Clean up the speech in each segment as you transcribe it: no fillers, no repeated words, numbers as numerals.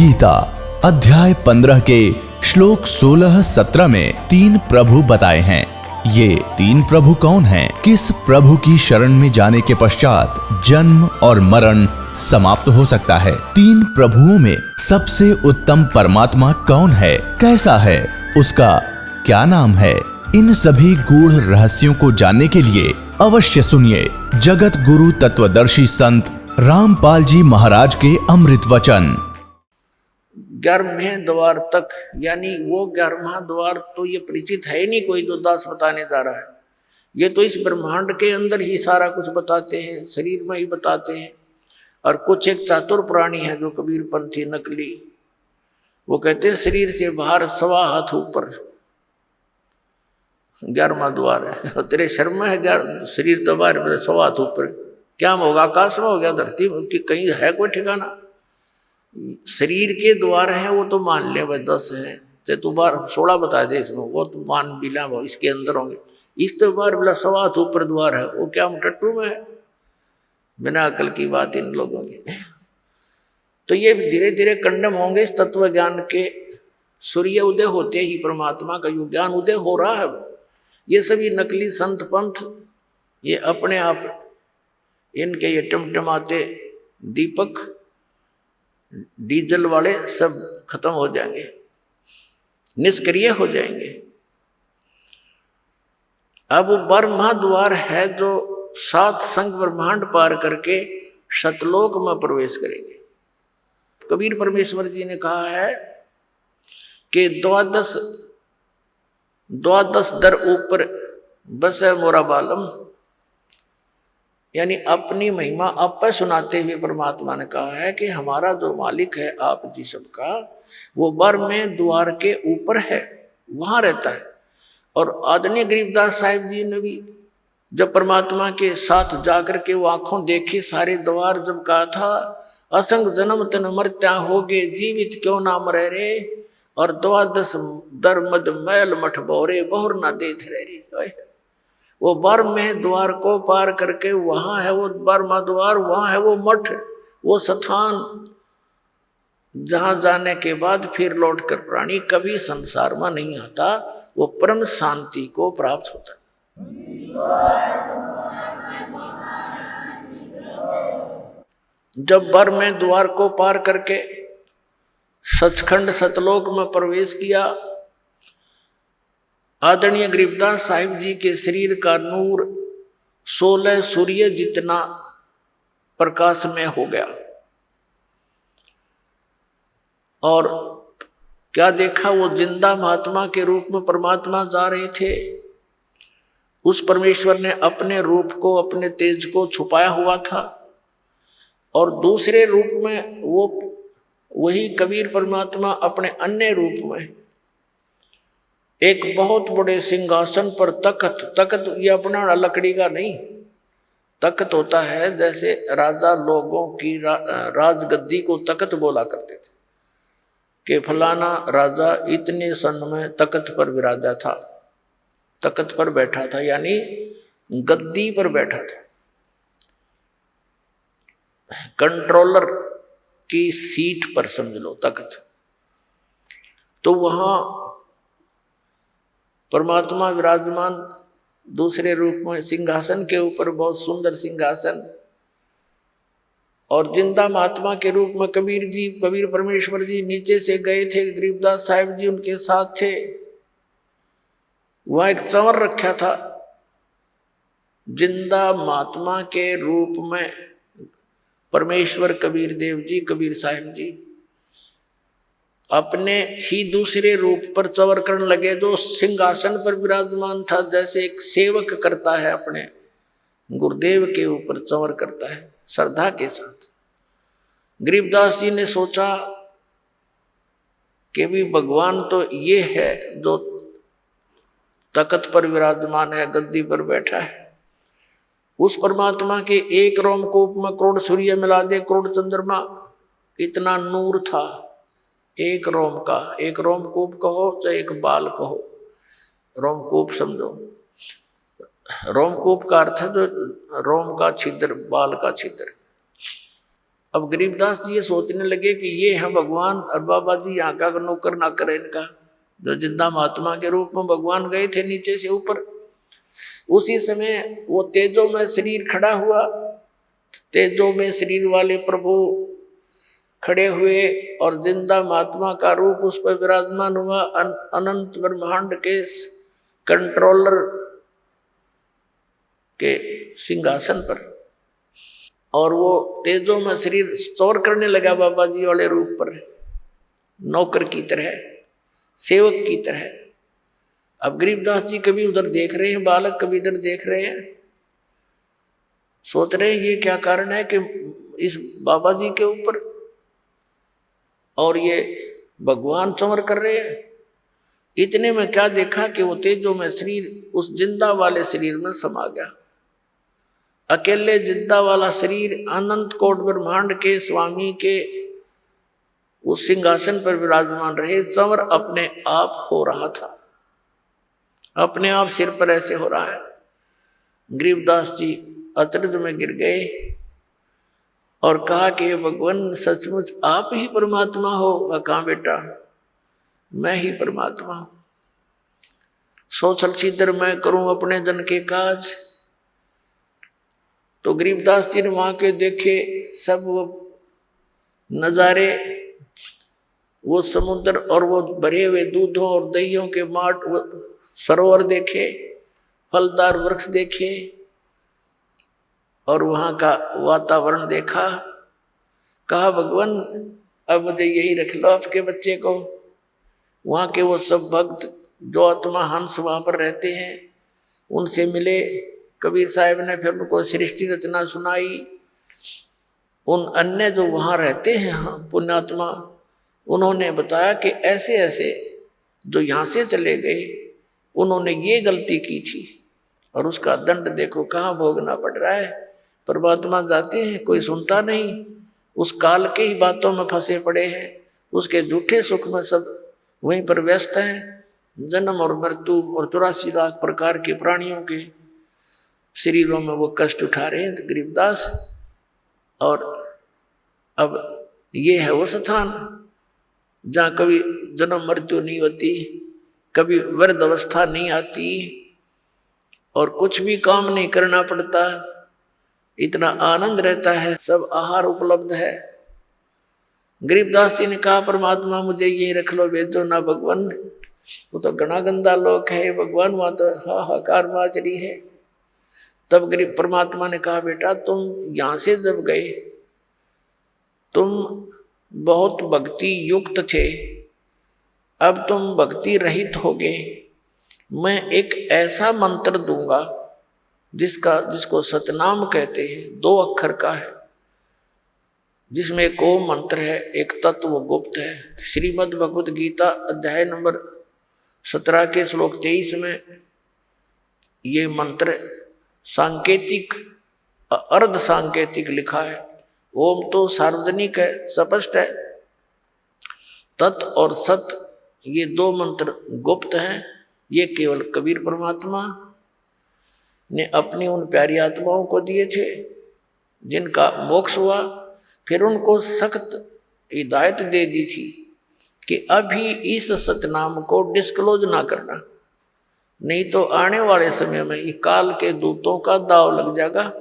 गीता अध्याय 15 के श्लोक 16-17 में 3 प्रभु बताए हैं। ये 3 प्रभु कौन हैं? किस प्रभु की शरण में जाने के पश्चात जन्म और मरण समाप्त हो सकता है? 3 प्रभुओं में सबसे उत्तम परमात्मा कौन है? कैसा है? उसका क्या नाम है? इन सभी गूढ़ रहस्यों को जानने के लिए अवश्य सुनिए जगत गुरु तत्वदर्शी संत रामपाल जी महाराज के अमृत वचन। 11वें द्वार तक, यानी वो 11वां द्वार तो ये परिचित है ही नहीं कोई जो दास बताने जा रहा है। ये तो इस ब्रह्मांड के अंदर ही सारा कुछ बताते हैं, शरीर में ही बताते हैं। और कुछ एक चातुर प्राणी है जो कबीरपंथी नकली, वो कहते हैं शरीर से बाहर 1.25 हाथ ऊपर 11वां द्वार है। और तेरे शर्म है शरीर तो बाहर 1.25 हाथ ऊपर, क्या होगा? आकाश में हो गया, धरती की कहीं है कोई ठिकाना? शरीर के द्वार है वो तो मान ले भाई 10 है, चाहे तू 16 बता दे इसमें, वो तो मान बिला इसके अंदर होंगे। इस तो बार 1.25 हाथ ऊपर द्वार है, वो क्या टट्टू में है? बिना अकल की बात इन लोगों की। तो ये धीरे धीरे कंडम होंगे इस तत्व ज्ञान के। सूर्य उदय होते ही परमात्मा का जो ज्ञान उदय हो रहा है, ये सभी नकली संत पंथ ये अपने आप इनके ये टमटमाते दीपक डीजल वाले सब खत्म हो जाएंगे, निष्क्रिय हो जाएंगे। अब ब्रह्मा द्वार है जो 7 संग ब्रह्मांड पार करके सतलोक में प्रवेश करेंगे। कबीर परमेश्वर जी ने कहा है कि 12 दर ऊपर बस है मोरा बालम, यानी अपनी महिमा आप पर सुनाते हुए परमात्मा ने कहा है कि हमारा जो मालिक है आप जी सबका, वो 12वें द्वार के ऊपर है, वहां रहता है। और आदरणीय गरीबदास साहिब जी ने भी जब परमात्मा के साथ जाकर के वो आंखों देखी सारे द्वार, जब कहा था असंग जन्म तन मरत्या होगे जीवित क्यों ना मरे रे, और 12 दर मद मैल मठ बोरे बहुर ना देथ रे। वो 12वें द्वार को पार करके वहां है वो 12वां द्वार, वहां है वो मठ, वो स्थान जहां जाने के बाद फिर लौटकर प्राणी कभी संसार में नहीं आता, वो परम शांति को प्राप्त होता है। जब 12वें द्वार को पार करके सचखंड सतलोक में प्रवेश किया, आदरणीय गरीबदास साहिब जी के शरीर का नूर 16 सूर्य जितना प्रकाश में हो गया। और क्या देखा? वो जिंदा महात्मा के रूप में परमात्मा जा रहे थे। उस परमेश्वर ने अपने रूप को, अपने तेज को छुपाया हुआ था, और दूसरे रूप में वो वही कबीर परमात्मा अपने अन्य रूप में एक बहुत बड़े सिंहासन पर तख्त ये अपना लकड़ी का नहीं, तख्त होता है जैसे राजा लोगों की राजगद्दी को तख्त बोला करते थे कि फलाना राजा इतने सन में तख्त पर विराजा था, तख्त पर बैठा था, यानी गद्दी पर बैठा था। कंट्रोलर की सीट पर समझ लो तख्त। तो वहां परमात्मा विराजमान दूसरे रूप में सिंहासन के ऊपर, बहुत सुंदर सिंहासन। और जिंदा महात्मा के रूप में कबीर जी, कबीर परमेश्वर जी नीचे से गए थे, गरीबदास साहिब जी उनके साथ थे। वहां एक चंवर रखा था। जिंदा महात्मा के रूप में परमेश्वर कबीर देव जी, कबीर साहिब जी अपने ही दूसरे रूप पर चंवर करने लगे, जो सिंहासन पर विराजमान था, जैसे एक सेवक करता है अपने गुरुदेव के ऊपर चंवर करता है श्रद्धा के साथ। गरीबदास जी ने सोचा कि भी भगवान तो ये है जो तख्त पर विराजमान है, गद्दी पर बैठा है। उस परमात्मा के एक रोमकूप में करोड़ सूर्य मिला दे, करोड़ चंद्रमा, इतना नूर था एक रोम का। एक रोमकूप कहो चाहे एक बाल कहो, रोमकूप समझो। रोमकूप का अर्थ है जो रोम का छिद्र, बाल का छिद्र। अब गरीबदास जी ये सोचने लगे कि ये है भगवान और बाबा जी यहाँ का नौकर ना करे इनका, जो जिंदा महात्मा के रूप में भगवान गए थे नीचे से ऊपर। उसी समय वो तेजो में शरीर खड़ा हुआ, तेजो में शरीर वाले प्रभु खड़े हुए और जिंदा महात्मा का रूप उस पर विराजमान हुआ, अनंत ब्रह्मांड के कंट्रोलर के सिंहासन पर। और वो तेजो में शरीर स्टोर करने लगा बाबा जी वाले रूप पर, नौकर की तरह, सेवक की तरह। अब गरीबदास जी कभी उधर देख रहे हैं बालक, कभी इधर देख रहे हैं, सोच रहे हैं ये क्या कारण है कि इस बाबा जी के ऊपर और ये भगवान चमर कर रहे हैं। इतने में क्या देखा कि वो तेजो में शरीर उस जिंदा वाले शरीर में समा गया। अकेले जिंदा वाला शरीर अनंत कोट ब्रह्मांड के स्वामी के उस सिंहासन पर विराजमान रहे, चमर अपने आप हो रहा था, अपने आप सिर पर ऐसे हो रहा है। गरीबदास जी अचरज में गिर गए और कहा कि भगवान सचमुच आप ही परमात्मा हो। कहाँ बेटा, मैं ही परमात्मा हूं। सोचल सीधर मैं करूं अपने जन के काज। तो गरीबदास जी ने वहां के देखे सब वो नजारे, वो समुद्र और वो भरे हुए दूधों और दहियों के माट, वो सरोवर देखे, फलदार वृक्ष देखे और वहां का वातावरण देखा। कहा भगवान अब मुझे यही रख लो आपके बच्चे को। वहां के वो सब भक्त जो आत्मा हंस वहां पर रहते हैं उनसे मिले। कबीर साहब ने फिर उनको सृष्टि रचना सुनाई। उन अन्य जो वहां रहते हैं पुण्यात्मा, उन्होंने बताया कि ऐसे ऐसे जो यहाँ से चले गए उन्होंने ये गलती की थी और उसका दंड देखो कहाँ भोगना पड़ रहा है। परमात्मा जाते हैं, कोई सुनता नहीं, उस काल के ही बातों में फंसे पड़े हैं, उसके झूठे सुख में सब वहीं पर व्यस्त हैं। जन्म और मृत्यु और 84 लाख प्रकार के प्राणियों के शरीरों में वो कष्ट उठा रहे हैं गरीबदास। और अब ये है वो स्थान जहाँ कभी जन्म मृत्यु नहीं होती, कभी वृद्ध अवस्था नहीं आती और कुछ भी काम नहीं करना पड़ता, इतना आनंद रहता है, सब आहार उपलब्ध है। गरीबदास जी ने कहा परमात्मा मुझे यही रख लो, भेजो ना भगवान। वो तो घना गंदा लोक है भगवान, वहां तो हाहाकार मच रही है। तब गरीब परमात्मा ने कहा बेटा तुम यहां से जब गए तुम बहुत भक्ति युक्त थे, अब तुम भक्ति रहित हो गए। मैं एक ऐसा मंत्र दूंगा जिसको सतनाम कहते हैं, 2 अक्षर का है, जिसमें एक ओम मंत्र है, एक तत्व गुप्त है। श्रीमद् भगवत गीता अध्याय नंबर 17 के श्लोक 23 में ये मंत्र सांकेतिक अर्ध सांकेतिक लिखा है। ओम तो सार्वजनिक है, स्पष्ट है। तत् और सत ये 2 मंत्र गुप्त हैं। ये केवल कबीर परमात्मा ने अपनी उन प्यारी आत्माओं को दिए थे जिनका मोक्ष हुआ। फिर उनको सख्त हिदायत दे दी थी कि अभी इस सतनाम को डिस्क्लोज ना करना, नहीं तो आने वाले समय में ये काल के दूतों का दाव लग जाएगा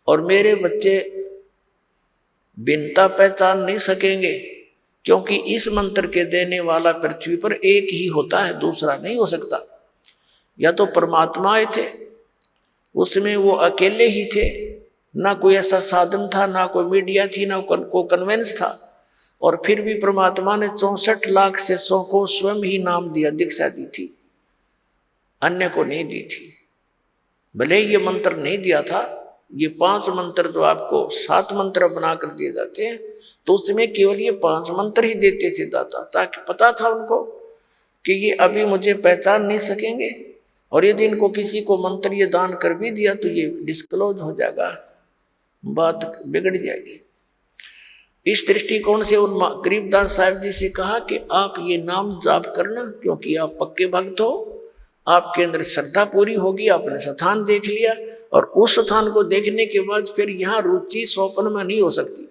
और मेरे बच्चे भिन्नता पहचान नहीं सकेंगे, क्योंकि इस मंत्र के देने वाला पृथ्वी पर एक ही होता है, दूसरा नहीं हो सकता। या तो परमात्मा आए थे, उसमें वो अकेले ही थे, ना कोई ऐसा साधन था, ना कोई मीडिया थी, ना कोई कन्वेंस था। और फिर भी परमात्मा ने 64 लाख शिष्यों को स्वयं ही नाम दिया, दीक्षा दी थी, अन्य को नहीं दी थी। भले ये मंत्र नहीं दिया था, ये 5 मंत्र जो आपको 7 मंत्र बना कर दिए जाते हैं, तो उसमें केवल ये 5 मंत्र ही देते थे दाता, ताकि पता था उनको कि ये अभी मुझे पहचान नहीं सकेंगे और यदि इनको किसी को मंत्र ये दान कर भी दिया तो ये डिस्क्लोज हो जाएगा, बात बिगड़ जाएगी। इस दृष्टिकोण से उन गरीबदास साहब जी से कहा कि आप ये नाम जाप करना, क्योंकि आप पक्के भक्त हो, आपके अंदर श्रद्धा पूरी होगी। आपने स्थान देख लिया और उस स्थान को देखने के बाद फिर यहाँ रुचि सौपन में नहीं हो सकती।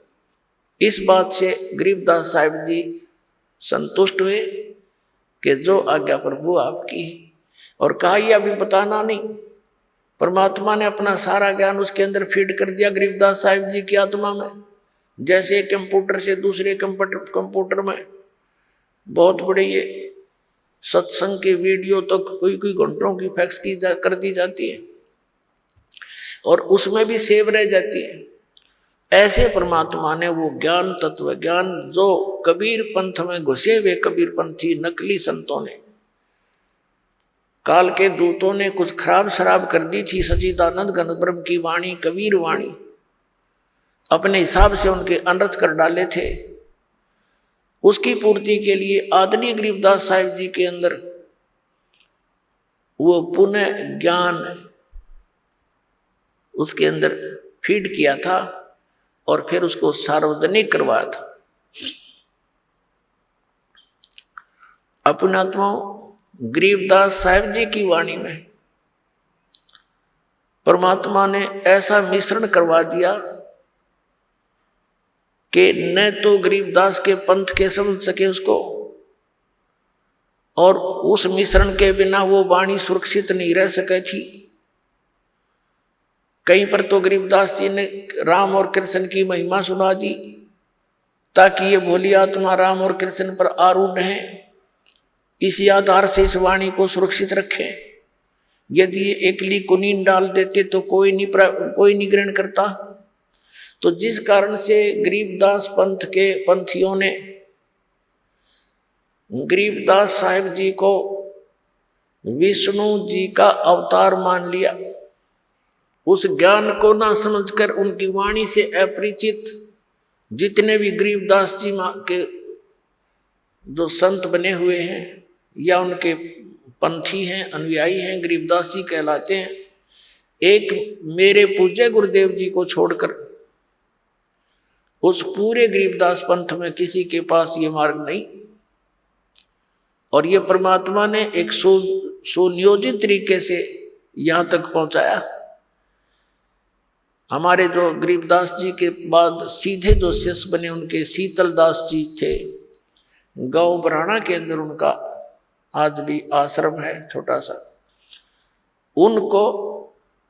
इस बात से गरीबदास साहिब जी संतुष्ट हुए कि जो आज्ञा प्रभु आपकी, और कहा यह अभी बताना नहीं। परमात्मा ने अपना सारा ज्ञान उसके अंदर फीड कर दिया गरीबदास साहिब जी की आत्मा में। जैसे कंप्यूटर से दूसरे कंप्यूटर में बहुत बड़े ये सत्संग के वीडियो तो कोई घंटों की फैक्स कर दी जाती है और उसमें भी सेव रह जाती है। ऐसे परमात्मा ने वो ज्ञान, तत्व ज्ञान, जो कबीर पंथ में घुसे हुए कबीर पंथी नकली संतों ने, काल के दूतों ने कुछ खराब शराब कर दी थी सच्चिदानंद घन ब्रह्म की वाणी, कबीर वाणी, अपने हिसाब से उनके अनर्थ कर डाले थे। उसकी पूर्ति के लिए आदरणीय गरीबदास साहिब जी के अंदर वो पुनः ज्ञान उसके अंदर फीड किया था और फिर उसको सार्वजनिक करवाया था। अपने आत्माओं, गरीबदास साहिब जी की वाणी में परमात्मा ने ऐसा मिश्रण करवा दिया कि न तो गरीबदास के पंथ के समझ सके उसको, और उस मिश्रण के बिना वो वाणी सुरक्षित नहीं रह सके थी। कहीं पर तो गरीबदास जी ने राम और कृष्ण की महिमा सुना दी ताकि ये भोली आत्मा राम और कृष्ण पर आरूढ़ है, इसी आधार से इस वाणी को सुरक्षित रखें। यदि ये एकली कुनीन डाल देते तो कोई नहीं ग्रहण करता। तो जिस कारण से गरीबदास पंथ के पंथियों ने गरीबदास साहिब जी को विष्णु जी का अवतार मान लिया, उस ज्ञान को ना समझकर उनकी वाणी से अपरिचित जितने भी गरीबदास जी के जो संत बने हुए हैं या उनके पंथी हैं, अनुयायी हैं, गरीबदास जी कहलाते हैं, एक मेरे पूज्य गुरुदेव जी को छोड़कर उस पूरे गरीबदास पंथ में किसी के पास ये मार्ग नहीं। और ये परमात्मा ने एक सुनियोजित तरीके से यहां तक पहुंचाया। हमारे जो गरीबदास जी के बाद सीधे जो शिष्य बने उनके शीतल दास जी थे, गांव बराना के अंदर उनका आज भी आश्रम है छोटा सा। उनको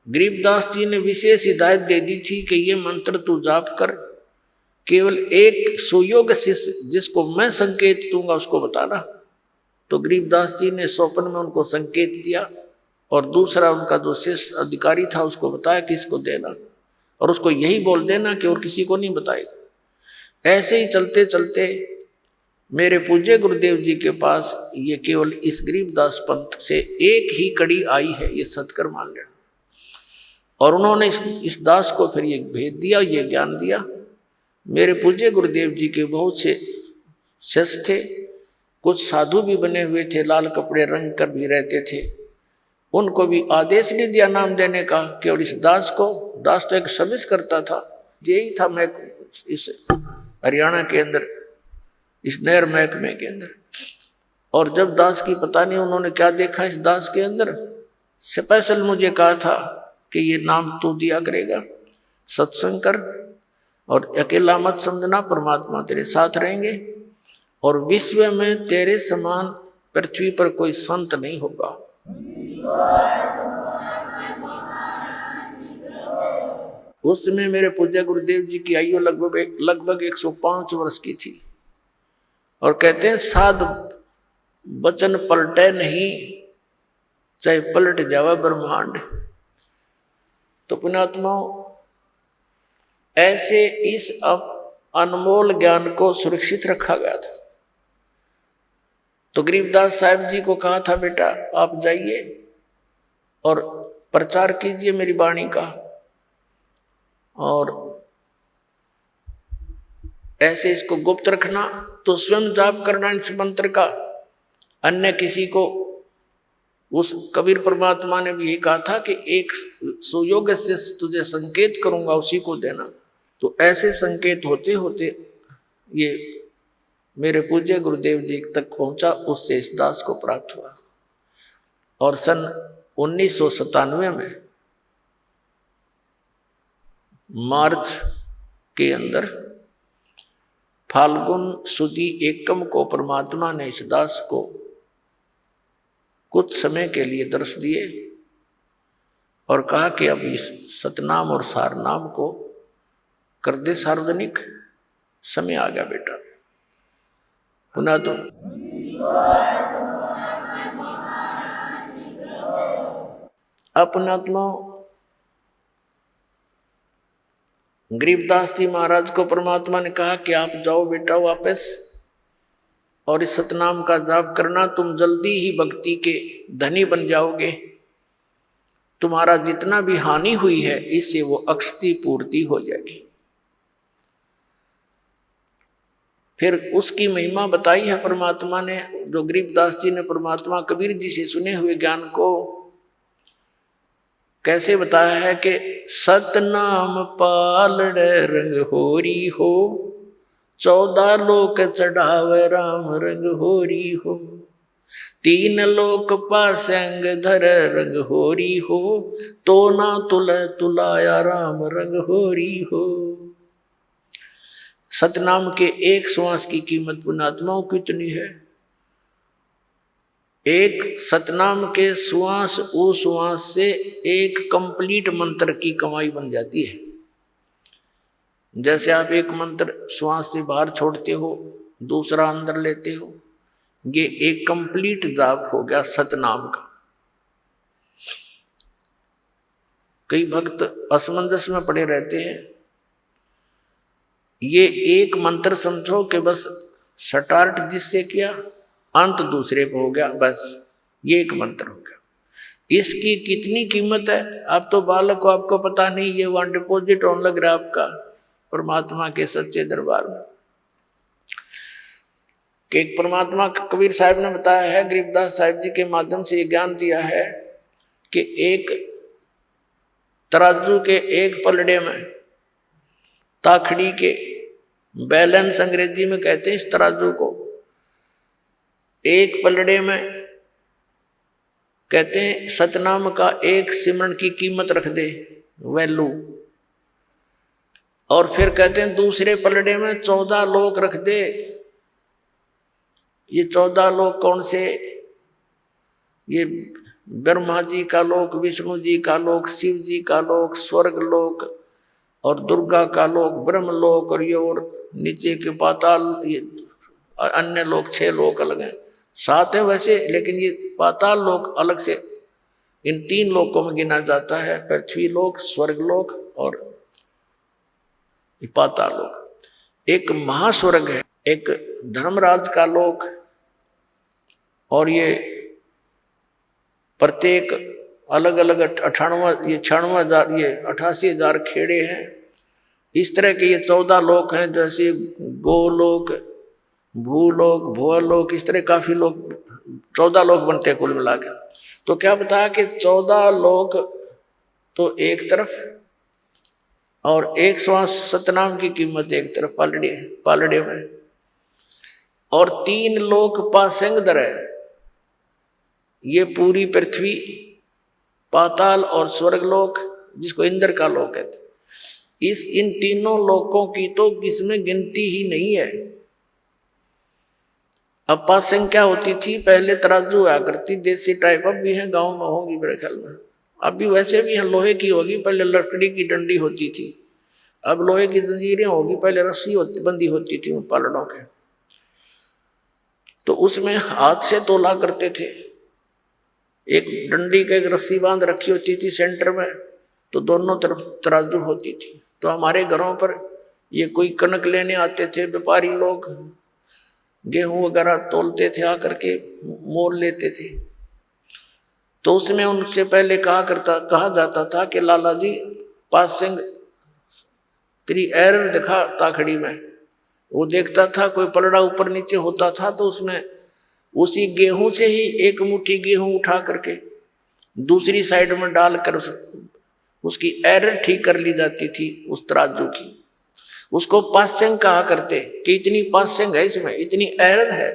गरीबदास जी ने विशेष हिदायत दे दी थी कि ये मंत्र तू जाप कर, केवल एक सुयोग्य शिष्य जिसको मैं संकेत दूंगा उसको बताना। तो गरीबदास जी ने स्वप्न में उनको संकेत दिया और दूसरा उनका जो शिष्य अधिकारी था उसको बताया कि इसको देना और उसको यही बोल देना कि और किसी को नहीं बताएगा। ऐसे ही चलते चलते मेरे पूज्य गुरुदेव जी के पास ये केवल इस गरीबदास पंथ से एक ही कड़ी आई है, ये सत्कर मान लेना। और उन्होंने इस दास को फिर ये भेद दिया, ये ज्ञान दिया। मेरे पूज्य गुरुदेव जी के बहुत से शिष्य थे, कुछ साधु भी बने हुए थे, लाल कपड़े रंग कर भी रहते थे। उनको भी आदेश नहीं दिया नाम देने का, केवल इस दास को, दास तो एक सर्विस करता था। यही था मैं इस हरियाणा के अंदर इस नहर महकमे के अंदर। और जब दास की पता नहीं उन्होंने क्या देखा इस दास के अंदर, स्पेशल मुझे कहा था कि ये नाम तू दिया करेगा, सत्संग कर और अकेला मत समझना, परमात्मा तेरे साथ रहेंगे और विश्व में तेरे समान पृथ्वी पर कोई संत नहीं होगा। उस समय मेरे पूज्य गुरुदेव जी की आयु लगभग 105 वर्ष की थी। और कहते हैं साध वचन पलटे नहीं, चाहे पलट जावे ब्रह्मांड। तो पुण्यात्माओं, ऐसे इस अनमोल ज्ञान को सुरक्षित रखा गया था। तो गरीबदास साहिब जी को कहा था, बेटा आप जाइए और प्रचार कीजिए मेरी वाणी का, और ऐसे इसको गुप्त रखना। तो स्वयं जाप करना इस मंत्र का, अन्य किसी को, उस कबीर परमात्मा ने भी यही कहा था कि एक सुयोग्य से तुझे संकेत करूंगा उसी को देना। तो ऐसे संकेत होते होते ये मेरे पूज्य गुरुदेव जी तक पहुंचा, उससे इस दास को प्राप्त हुआ। और सन 1997 में मार्च के अंदर फाल्गुन सुदी एकम को परमात्मा ने इस दास को कुछ समय के लिए दर्श दिए और कहा कि अब इस सतनाम और सारनाम को कर दे सार्वजनिक। समय आ गया बेटा। पुनः तो अपनात्मा गरीबदास जी महाराज को परमात्मा ने कहा कि आप जाओ बेटा वापस और इस सतनाम का जाप करना, तुम जल्दी ही भक्ति के धनी बन जाओगे। तुम्हारा जितना भी हानि हुई है इससे वो अक्षति पूर्ति हो जाएगी। फिर उसकी महिमा बताई है परमात्मा ने, जो गरीबदास जी ने परमात्मा कबीर जी से सुने हुए ज्ञान को कैसे बताया है कि सतनाम पालड़ रंग होरी हो, 14 लोक चढ़ावे राम रंग होरी हो, 3 लोक पासंग धर रंग होरी हो, तो ना तुल तुलाया राम रंग होरी हो। सतनाम के एक श्वास की कीमत पुण्यात्माओं कितनी है? एक सतनाम के श्वास उस श्वास से एक कंप्लीट मंत्र की कमाई बन जाती है। जैसे आप एक मंत्र श्वास से बाहर छोड़ते हो, दूसरा अंदर लेते हो, ये एक कंप्लीट जाप हो गया सतनाम का। कई भक्त असमंजस में पड़े रहते हैं। ये एक मंत्र समझो कि बस स्टार्ट जिससे किया अंत दूसरे पे हो गया, बस ये एक मंत्र हो गया। इसकी कितनी कीमत है? आप तो बालक को, आपको पता नहीं, ये वहां डिपॉजिट होने लग रहा है आपका परमात्मा के सच्चे दरबार में। कि एक परमात्मा कबीर साहब ने बताया है, गरीबदास साहिब जी के माध्यम से ये ज्ञान दिया है कि एक तराजू के एक पलड़े में ताखड़ी के बैलेंस अंग्रेजी में कहते हैं इस तराजू को, एक पलड़े में कहते हैं सतनाम का एक सिमरन की कीमत रख दे, वैल्यू। और फिर कहते हैं दूसरे पलड़े में 14 लोक रख दे। ये 14 लोक कौन से? ये ब्रह्मा जी का लोक, विष्णु जी का लोक, शिव जी का लोक, स्वर्ग लोक और दुर्गा का लोक, ब्रह्म लोक, और ये और नीचे के पाताल, ये अन्य लोक 6 लोक अलग हैं। 7 है वैसे, लेकिन ये पाताल लोक अलग से इन 3 लोकों में गिना जाता है, पृथ्वी लोक, स्वर्ग लोक और पाताल लोक। एक महास्वर्ग है, एक धर्मराज का लोक, और ये प्रत्येक अलग अलग 98,000 ये 88,000 खेड़े हैं। इस तरह के ये 14 लोक हैं, जैसे गोलोक, भूलोक, भुवलोक, इस तरह काफी लोग 14 लोक बनते हैं कुल मिलाकर। तो क्या बताया कि 14 लोक तो एक तरफ और एक श्वास सतनाम की कीमत एक तरफ पालड़े में, और 3 लोक पासंग दर है। ये पूरी पृथ्वी, पाताल और स्वर्गलोक, जिसको इंद्र का लोक कहते हैं, इन तीनों लोकों की तो इसमें गिनती ही नहीं है। अब पासंग क्या होती थी? पहले तराजू आया करती, देसी टाइप, अब भी है, गांव में होंगी मेरे ख्याल में, अब भी वैसे भी है, लोहे की होगी। पहले लकड़ी की डंडी होती थी, अब लोहे की जंजीरें होगी, पहले रस्सी बंदी होती थी उन पालड़ों के। तो उसमें हाथ से तोला करते थे। एक डंडी का एक रस्सी बांध रखी होती थी सेंटर में, तो दोनों तरफ तराजू होती थी। तो हमारे घरों पर ये कोई कनक लेने आते थे व्यापारी लोग, गेहूं वगैरह तोलते थे, आकर के मोल लेते थे। तो उसमें उनसे पहले कहा जाता था कि लाला जी पासिंग तेरी एरर दिखा ताखड़ी में। वो देखता था कोई पलड़ा ऊपर नीचे होता था, तो उसमें उसी गेहूं से ही एक मुट्ठी गेहूं उठा करके दूसरी साइड में डालकर उसकी एरर ठीक कर ली जाती थी उस तराजू की। उसको पास्यंग कहा करते कि इतनी पास्यंग है, इसमें इतनी एरर है।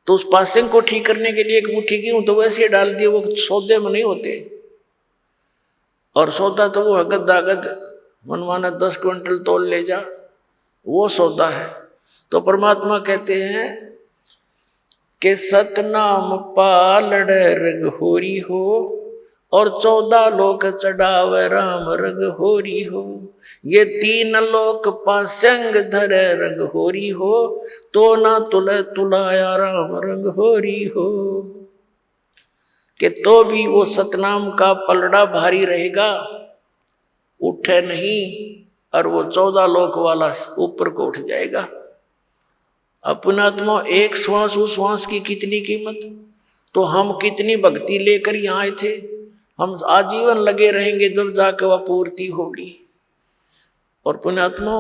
तो उस पास्यंग को ठीक करने के लिए एक मुट्ठी गेहूं तो वैसे डाल दिए, वो सौदे में नहीं होते। और सौदा तो वो गद्दागद मनमाना 10 क्विंटल तोल ले जा, वो सौदा है। तो परमात्मा कहते हैं कि सतनाम पालड़ रग होरी हो और 14 लोक चढ़ावे राम रग होरी हो। ये 3 लोक पासंग धर रग होरी हो तो ना तुले तुलाया राम रग होरी हो। कि तो भी वो सतनाम का पलड़ा भारी रहेगा, उठे नहीं, और वो 14 लोक वाला ऊपर को उठ जाएगा। अपनात्मा एक श्वास उस श्वास की कितनी कीमत। तो हम कितनी भक्ति लेकर यहाँ आए थे, हम आजीवन लगे रहेंगे जब जाकर वह पूर्ति होगी। और पुण्यात्मा,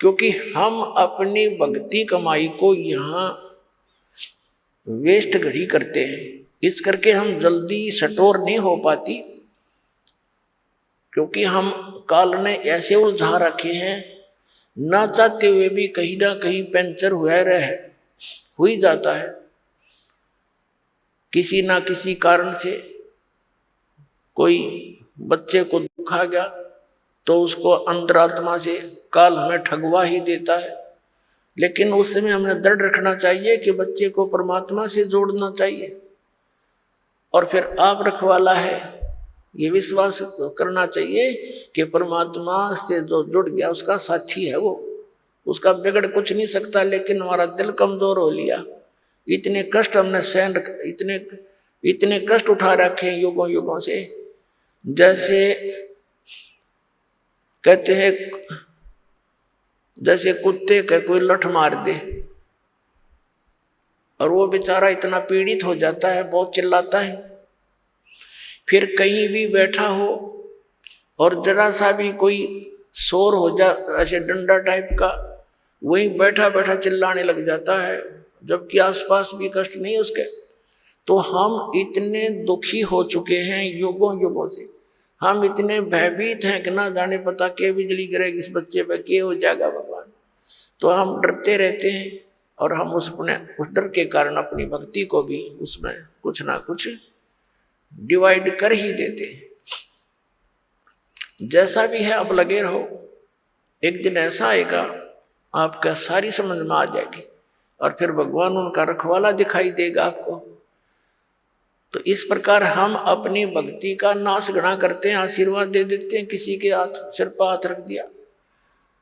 क्योंकि हम अपनी भक्ति कमाई को यहाँ वेस्ट घड़ी करते हैं, इस करके हम जल्दी सटोर नहीं हो पाती, क्योंकि हम काल ने ऐसे उलझा रखे हैं, ना चाहते हुए भी कहीं ना कहीं पंचर हो ही जाता है। किसी ना किसी कारण से कोई बच्चे को दुख आ गया तो उसको अंतरात्मा से काल हमें ठगवा ही देता है। लेकिन उस समय हमें दृढ़ रखना चाहिए कि बच्चे को परमात्मा से जोड़ना चाहिए, और फिर आप रखवाला है ये विश्वास करना चाहिए कि परमात्मा से जो जुड़ गया उसका साथी है, वो उसका बिगड़ कुछ नहीं सकता। लेकिन हमारा दिल कमजोर हो लिया, इतने कष्ट हमने सहन, इतने कष्ट उठा रखे हैं युगों युगों से। जैसे कहते हैं, जैसे कुत्ते का कोई लठ मार दे और वो बेचारा इतना पीड़ित हो जाता है, बहुत चिल्लाता है। फिर कहीं भी बैठा हो और जरा सा भी कोई शोर हो जा, ऐसे डंडा टाइप का, वहीं बैठा बैठा चिल्लाने लग जाता है, जबकि आसपास भी कष्ट नहीं उसके। तो हम इतने दुखी हो चुके हैं युगों युगों से, हम इतने भयभीत हैं कि ना जाने पता क्या बिजली गिरेगी इस बच्चे पे, क्या हो जाएगा भगवान। तो हम डरते रहते हैं, और हम उस डर के कारण अपनी भक्ति को भी उसमें कुछ ना कुछ डिवाइड कर ही देते हैं। जैसा भी है अब लगे रहो, एक दिन ऐसा आएगा आपका सारी समझ में आ जाएगी, और फिर भगवान उनका रखवाला दिखाई देगा आपको। तो इस प्रकार हम अपनी भक्ति का नाश गणा करते हैं, आशीर्वाद दे देते हैं, किसी के हाथ सिर पर हाथ रख दिया,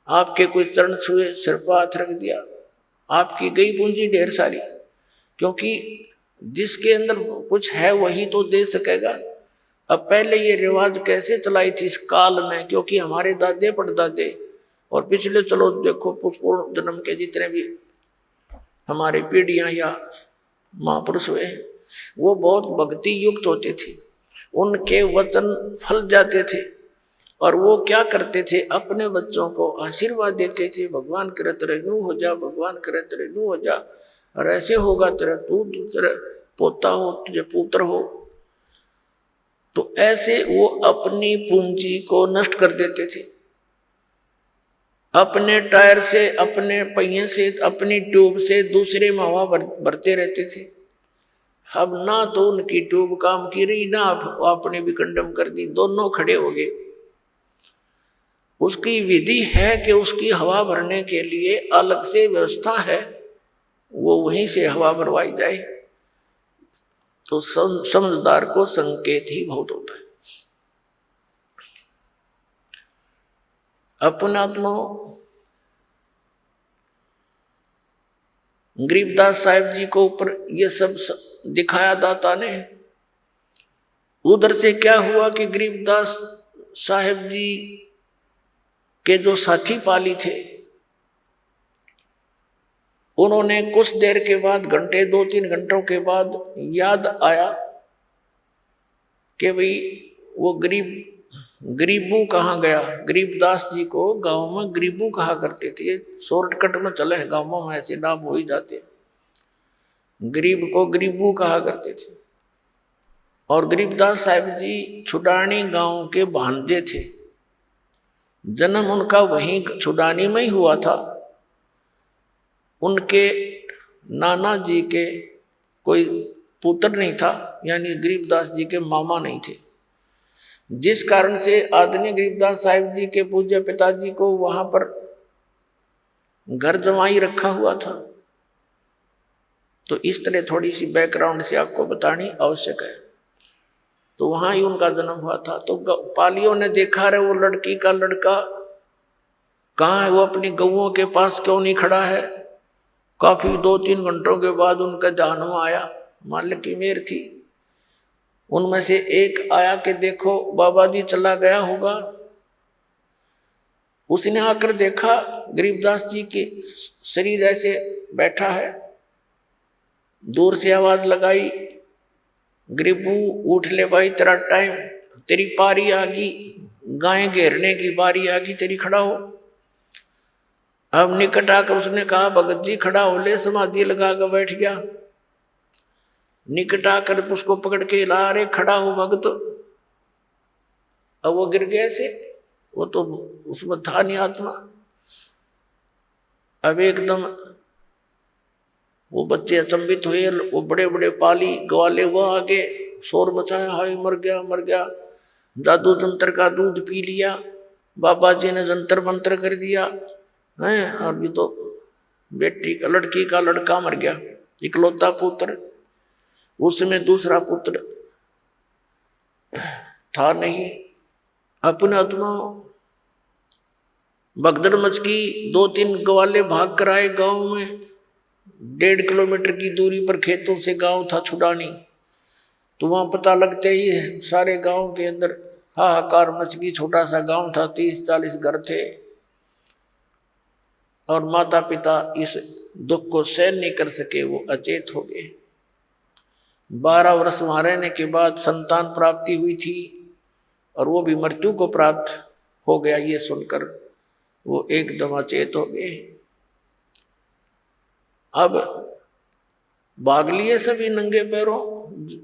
आपके कोई चरण छुए, सिर पर हाथ रख दिया, आपकी गई पूंजी ढेर सारी। क्योंकि जिसके अंदर कुछ है वही तो दे सकेगा। अब पहले ये रिवाज कैसे चलाई थी इस काल में, क्योंकि हमारे दादे परदादे और पिछले चलो देखो पूर्व जन्म के जितने भी हमारे पीढ़ियां या महापुरुष हुए, वो बहुत भक्ति युक्त होते थे, उनके वचन फल जाते थे, और वो क्या करते थे, अपने बच्चों को आशीर्वाद देते थे, भगवान करे तेरे यूं हो जा, भगवान करे तेरे यूं हो जा, और ऐसे होगा तेरा, तू तेरा पोता हो, तुझे पुत्र हो। तो ऐसे वो अपनी पूंजी को नष्ट कर देते थे, अपने टायर से, अपने पहिए से, अपनी ट्यूब से दूसरे में हवा भरते रहते थे। अब ना तो उनकी ट्यूब काम की रही, ना आपने भी कंडम कर दी, दोनों खड़े हो गए। उसकी विधि है कि उसकी हवा भरने के लिए अलग से व्यवस्था है, वो वहीं से हवा भरवाई जाए। तो समझदार को संकेत ही बहुत होता है। अपनात्मा गरीबदास साहिब जी को ऊपर ये सब दिखाया दाता ने। उधर से क्या हुआ कि गरीबदास साहिब जी के जो साथी पाली थे, उन्होंने कुछ देर के बाद, घंटे 2-3 घंटों के बाद याद आया कि भाई वो गरीबू कहाँ गया। गरीबदास जी को गांव में गरीबू कहा करते थे, ये शॉर्टकट में चले हैं, गांवों में ऐसे नाम हो ही जाते, गरीब को गरीबू कहा करते थे। और गरीबदास साहिब जी छुडानी गांव के भांजे थे, जन्म उनका वहीं छुडानी में ही हुआ था। उनके नाना जी के कोई पुत्र नहीं था, यानी गरीबदास जी के मामा नहीं थे। जिस कारण से आदरणीय गरीबदास साहिब जी के पूज्य पिताजी को वहां पर घर जमाई रखा हुआ था। तो इस तरह थोड़ी सी बैकग्राउंड से आपको बतानी आवश्यक है। तो वहां ही उनका जन्म हुआ था। तो पालियों ने देखा रहे वो लड़की का लड़का कहाँ है, वो अपनी गऊओं के पास क्यों नहीं खड़ा है। काफी 2-3 घंटों के बाद उनका जहनुम आया, मालिक की मेहर थी। उनमें से एक आया कि देखो बाबा जी चला गया होगा। उसने आकर देखा गरीबदास जी के शरीर ऐसे बैठा है। दूर से आवाज लगाई, गरीबू उठ ले भाई, तेरा टाइम, तेरी पारी आ गई, गाय घेरने की बारी आ गई, तेरी खड़ा हो। अब निकट आकर उसने कहा भगत जी खड़ा हो ले, समाधि लगा कर बैठ गया। निकट आकर उसको पकड़ के ला रहे, खड़ा हो भगत। अब वो गिर गया से, वो तो उसमें था नहीं आत्मा। अब एकदम वो बच्चे अचंभित हुए, वो बड़े बड़े पाली ग्वाले वो आगे शोर मचाया, हाय मर गया मर गया, जादू जंत्र का दूध पी लिया, बाबा जी ने जंतर मंत्र कर दिया है। और ये तो बेटी का लड़की का लड़का मर गया, इकलौता पुत्र। उसमें दूसरा पुत्र था नहीं। अपने आत्मा भगदड़ मच की। 2-3 ग्वाले भाग कर आए गांव में। 1.5 किलोमीटर की दूरी पर खेतों से गांव था छुड़ानी। तो वहां पता लगते ही सारे गांव के अंदर हाहाकार मच गई। छोटा सा गांव था, 30-40 घर थे। और माता पिता इस दुख को सहन नहीं कर सके, वो अचेत हो गए। 12 वर्ष वहां रहने के बाद संतान प्राप्ति हुई थी, और वो भी मृत्यु को प्राप्त हो गया। ये सुनकर वो एकदम अचेत हो गए। अब भाग लिए सभी नंगे पैरों।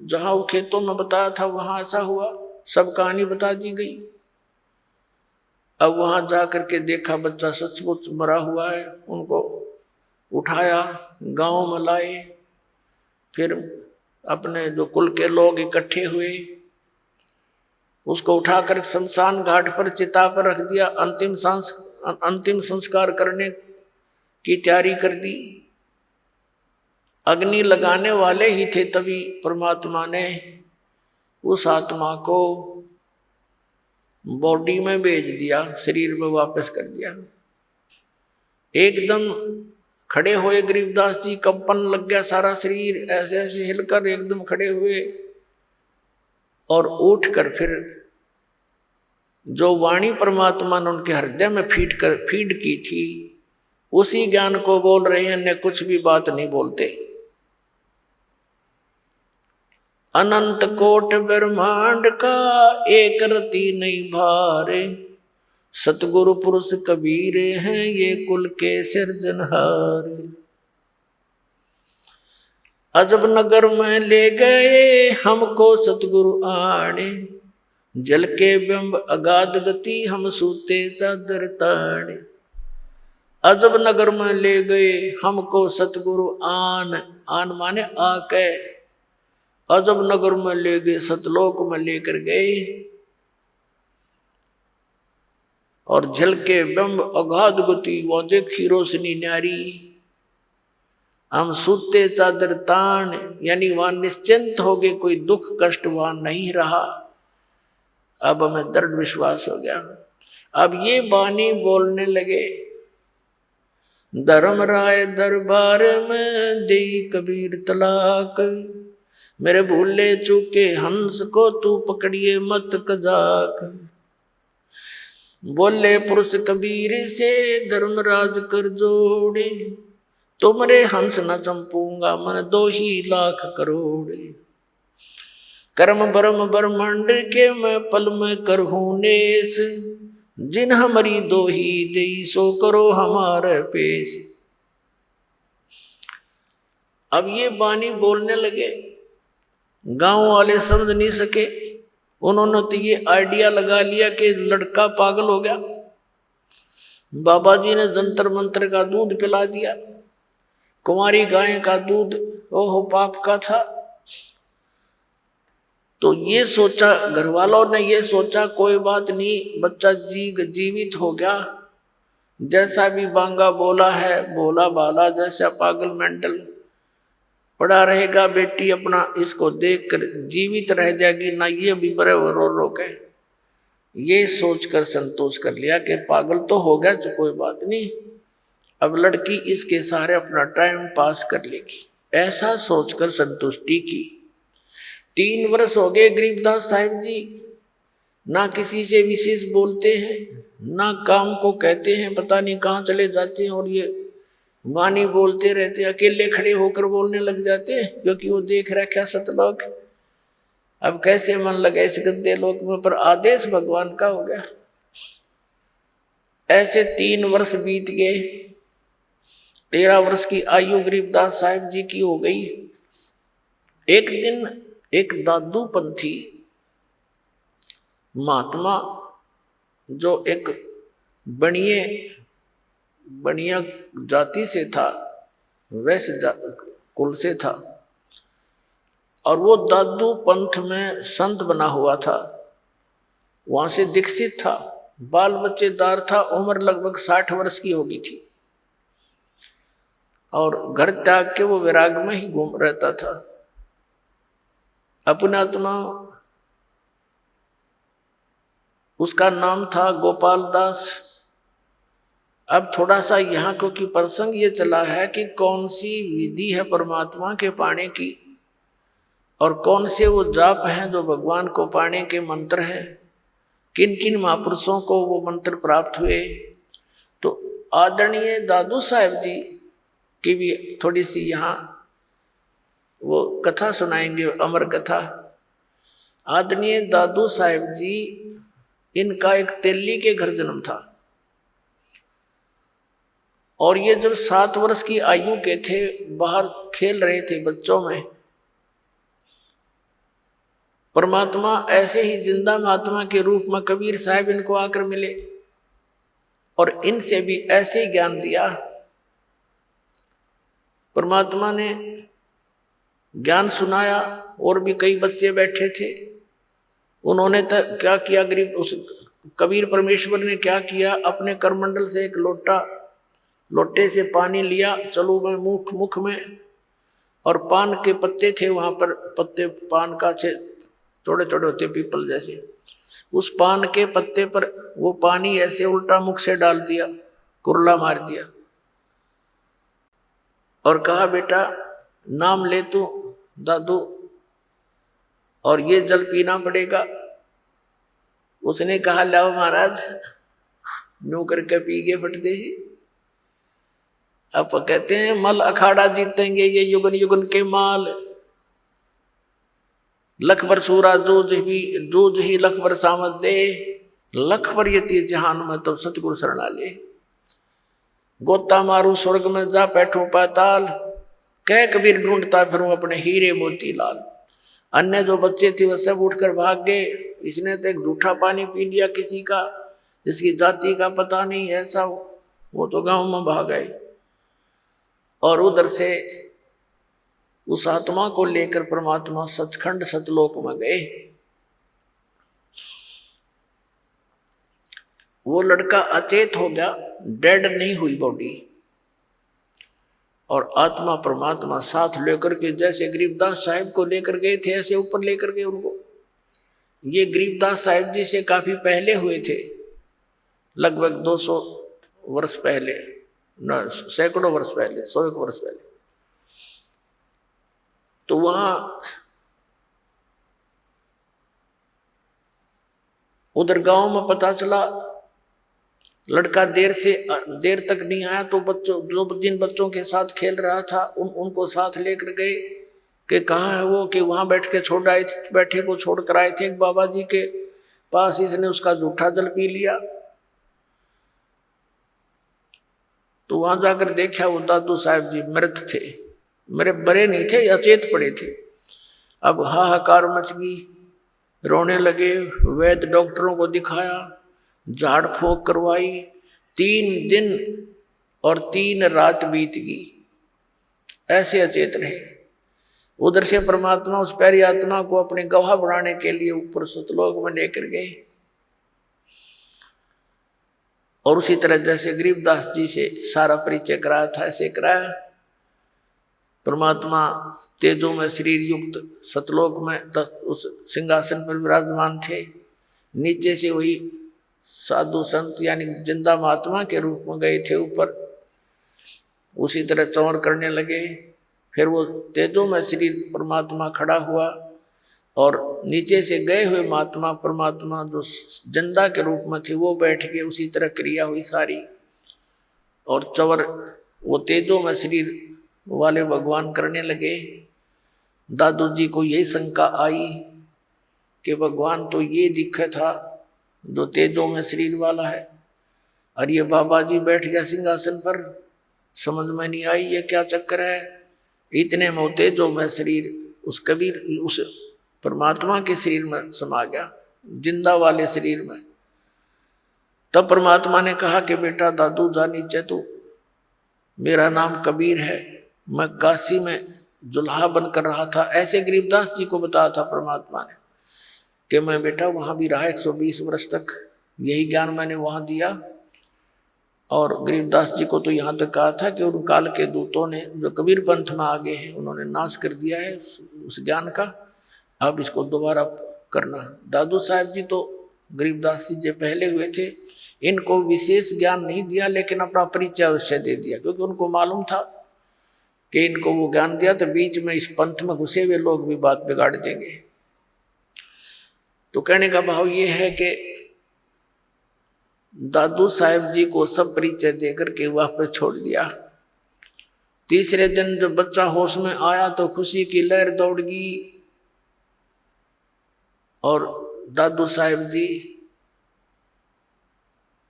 जहां वो खेतों में बताया था वहां ऐसा हुआ, सब कहानी बता दी गई। अब वहां जा करके देखा बच्चा सचमुच मरा हुआ है। उनको उठाया, गांव में लाए। फिर अपने जो कुल के लोग इकट्ठे हुए, उसको उठाकर शमशान घाट पर चिता पर रख दिया। अंतिम संस्कार करने की तैयारी कर दी। अग्नि लगाने वाले ही थे, तभी परमात्मा ने उस आत्मा को बॉडी में भेज दिया, शरीर में वापस कर दिया। एकदम खड़े हुए गरीबदास जी, कंपन लग गया सारा शरीर, ऐसे ऐसे हिलकर एकदम खड़े हुए। और उठकर फिर जो वाणी परमात्मा ने उनके हृदय में फीड की थी, उसी ज्ञान को बोल रहे हैं, न कुछ भी बात नहीं बोलते। अनंत कोट ब्रह्मांड का एक रति नहीं भारे, सतगुरु पुरुष कबीर हैं ये कुल के सिरजनहार। अजब नगर में ले गए हमको सतगुरु आने, जल के बिंब अगाध गति हम सूते चादर ताने। अजब नगर में ले गए हमको सतगुरु आन माने आके। अजब नगर में ले गए, सतलोक में लेकर गए। और जल के बिंब अगाध गति, वो देखी रोशनी न्यारी। हम सूते चादर तान, यानी वहां निश्चिंत हो गए, कोई दुख कष्ट वहां नहीं रहा। अब हमें दृढ़ विश्वास हो गया। अब ये बानी बोलने लगे, धर्मराय दरबार में दे कबीर तलाक, मेरे भूले चूके हंस को तू पकड़िए मत कजाक। बोले पुरुष कबीर से धर्मराज कर जोड़े, तुमरे हंस न चंपूंगा मन 2 ही लाख करोड़। कर्म ब्रह्म ब्रह्मांड के मैं पल में करहूं नेस, जिन हमारी 2 ही देई सो करो हमारे पेश। अब ये बानी बोलने लगे, गांव वाले समझ नहीं सके। उन्होंने तो ये आइडिया लगा लिया कि लड़का पागल हो गया। बाबा जी ने जंतर मंत्र का दूध पिला दिया। कुंवारी गाय का दूध ओहो पाप का था। तो ये सोचा, घर वालों ने ये सोचा कोई बात नहीं, बच्चा जीवित हो गया, जैसा भी बांगा बोला है, बोला बाला जैसा पागल मेंटल पड़ा रहेगा, बेटी अपना इसको देखकर जीवित रह जाएगी ना, ये भी बड़े रो के ये सोचकर संतोष कर लिया कि पागल तो हो गया तो कोई बात नहीं, अब लड़की इसके सहारे अपना टाइम पास कर लेगी, ऐसा सोचकर संतुष्टि की। 3 वर्ष हो गए गरीबदास साहिब जी ना किसी से विशेष बोलते हैं, ना काम को कहते हैं, पता नहीं कहाँ चले जाते हैं, और ये वाणी बोलते रहते, अकेले खड़े होकर बोलने लग जाते हैं, क्योंकि वो देख रखा सतलोक। अब कैसे मन लगे इस गंदे लोक में, पर आदेश भगवान का हो गया। ऐसे 3 वर्ष बीत गए, 13 वर्ष की आयु गरीबदास साहिब जी की हो गई। एक दिन एक दादू पंथी महात्मा, जो एक बनिया जाति से था, वैश्य कुल से था, और वो दादू पंथ में संत बना हुआ था, वहां से दीक्षित था, बाल बच्चेदार था, उम्र लगभग 60 वर्ष की हो गई थी, और घर त्याग के वो विराग में ही घूम रहता था। अपना आत्मा, उसका नाम था गोपाल दास। अब थोड़ा सा यहाँ क्योंकि प्रसंग ये चला है कि कौन सी विधि है परमात्मा के पाने की, और कौन से वो जाप हैं जो भगवान को पाने के मंत्र हैं, किन किन महापुरुषों को वो मंत्र प्राप्त हुए। तो आदरणीय दादू साहिब जी की भी थोड़ी सी यहाँ वो कथा सुनाएंगे, अमर कथा। आदरणीय दादू साहिब जी, इनका एक तेली के घर जन्म था, और ये जब 7 वर्ष की आयु के थे, बाहर खेल रहे थे बच्चों में, परमात्मा ऐसे ही जिंदा महात्मा के रूप में कबीर साहब इनको आकर मिले, और इनसे भी ऐसे ही ज्ञान दिया। परमात्मा ने ज्ञान सुनाया, और भी कई बच्चे बैठे थे, उन्होंने क्या किया, गरीब उस कबीर परमेश्वर ने क्या किया, अपने करमंडल से एक लोटे से पानी लिया, चलो में मुख में, और पान के पत्ते थे वहां पर, पत्ते पान का छोटे छोटे होते पीपल जैसे, उस पान के पत्ते पर वो पानी ऐसे उल्टा मुख से डाल दिया, कुरला मार दिया, और कहा बेटा नाम ले तू दादू, और ये जल पीना पड़ेगा। उसने कहा लाओ महाराज, नो करके पी गए फटते ही। अब कहते हैं मल अखाड़ा जीतेंगे ये युगन युगन के माल, लख बर सूरा जूझ ही लख बर सामत दे, लख बर यति जहान में तब सतगुरु शरणा ले। गोता मारू स्वर्ग में जा बैठू पाताल, कह कबीर ढूंढता फिरूं अपने हीरे मोती लाल। अन्य जो बच्चे थे वह सब उठकर भाग गए, इसने तो एक झूठा पानी पी लिया किसी का, जिसकी जाति का पता नहीं, ऐसा वो तो गांव में भाग गए, और उधर से उस आत्मा को लेकर परमात्मा सचखंड सतलोक में गए। वो लड़का अचेत हो गया, डेड नहीं हुई बॉडी, और आत्मा परमात्मा साथ लेकर के, जैसे गरीबदास साहिब को लेकर गए थे ऐसे ऊपर लेकर गए उनको। ये गरीबदास साहिब जी से काफी पहले हुए थे, लगभग 200 वर्ष पहले, न सैकड़ों वर्ष पहले, 100 वर्ष पहले। तो वहां उधर गांव में पता चला, लड़का देर तक नहीं आया, तो जिन बच्चों के साथ खेल रहा था उनको साथ लेकर गए कि कहाँ है वो, कि वहां बैठे को छोड़ कर आए थे एक बाबा जी के पास, इसने उसका जूठा जल पी लिया। तो वहां जाकर देखा वो दादू साहब जी मृत थे, मेरे बड़े नहीं थे, अचेत पड़े थे। अब हाहाकार मच गई, रोने लगे, वैद्य डॉक्टरों को दिखाया, झाड़ फूंक करवाई, 3 दिन और 3 रात बीत गई, ऐसे अचेत रहे। उधर से परमात्मा उस प्यारी आत्मा को अपने गवाह बनाने के लिए ऊपर सतलोक में लेकर गए। और उसी तरह जैसे गरीबदास जी से सारा परिचय कराया था, ऐसे कराया। परमात्मा तेजों में शरीर युक्त सतलोक में उस सिंहासन पर विराजमान थे। नीचे से वही साधु संत यानी जिंदा महात्मा के रूप में गए थे ऊपर, उसी तरह चौर करने लगे। फिर वो तेजों में शरीर परमात्मा खड़ा हुआ और नीचे से गए हुए महात्मा परमात्मा जो जिंदा के रूप में थे वो बैठ गए। उसी तरह क्रिया हुई सारी। और चौर वो तेजों में शरीर वाले भगवान करने लगे। दादू जी को यही शंका आई कि भगवान तो ये दिखा था जो तेजों में शरीर वाला है, और ये बाबा जी बैठ गया सिंहासन पर। समझ में नहीं आई ये क्या चक्कर है। इतने में तेजों में शरीर उस कबीर उस परमात्मा के शरीर में समा गया, जिंदा वाले शरीर में। तब परमात्मा ने कहा कि बेटा दादू जा नीचे, तू मेरा नाम कबीर है, मैं काशी में जुल्हा बनकर रहा था। ऐसे गरीबदास जी को बताया था परमात्मा ने कि मैं बेटा वहाँ भी रहा 120 वर्ष तक, यही ज्ञान मैंने वहाँ दिया। और गरीबदास जी को तो यहाँ तक कहा था कि उन काल के दूतों ने जो कबीर पंथ में आगे हैं उन्होंने नाश कर दिया है उस ज्ञान का, अब इसको दोबारा करना। दादू साहब जी तो गरीबदास जी जो पहले हुए थे इनको विशेष ज्ञान नहीं दिया, लेकिन अपना परिचय अवश्य दे दिया, क्योंकि उनको मालूम था कि इनको वो ज्ञान दिया तो बीच में इस पंथ में घुसे हुए लोग भी बात बिगाड़ देंगे। तो कहने का भाव ये है कि दादू साहब जी को सब परिचय देकर के वहां पर छोड़ दिया। तीसरे दिन जब बच्चा होश में आया तो खुशी की लहर दौड़ गई और दादू साहब जी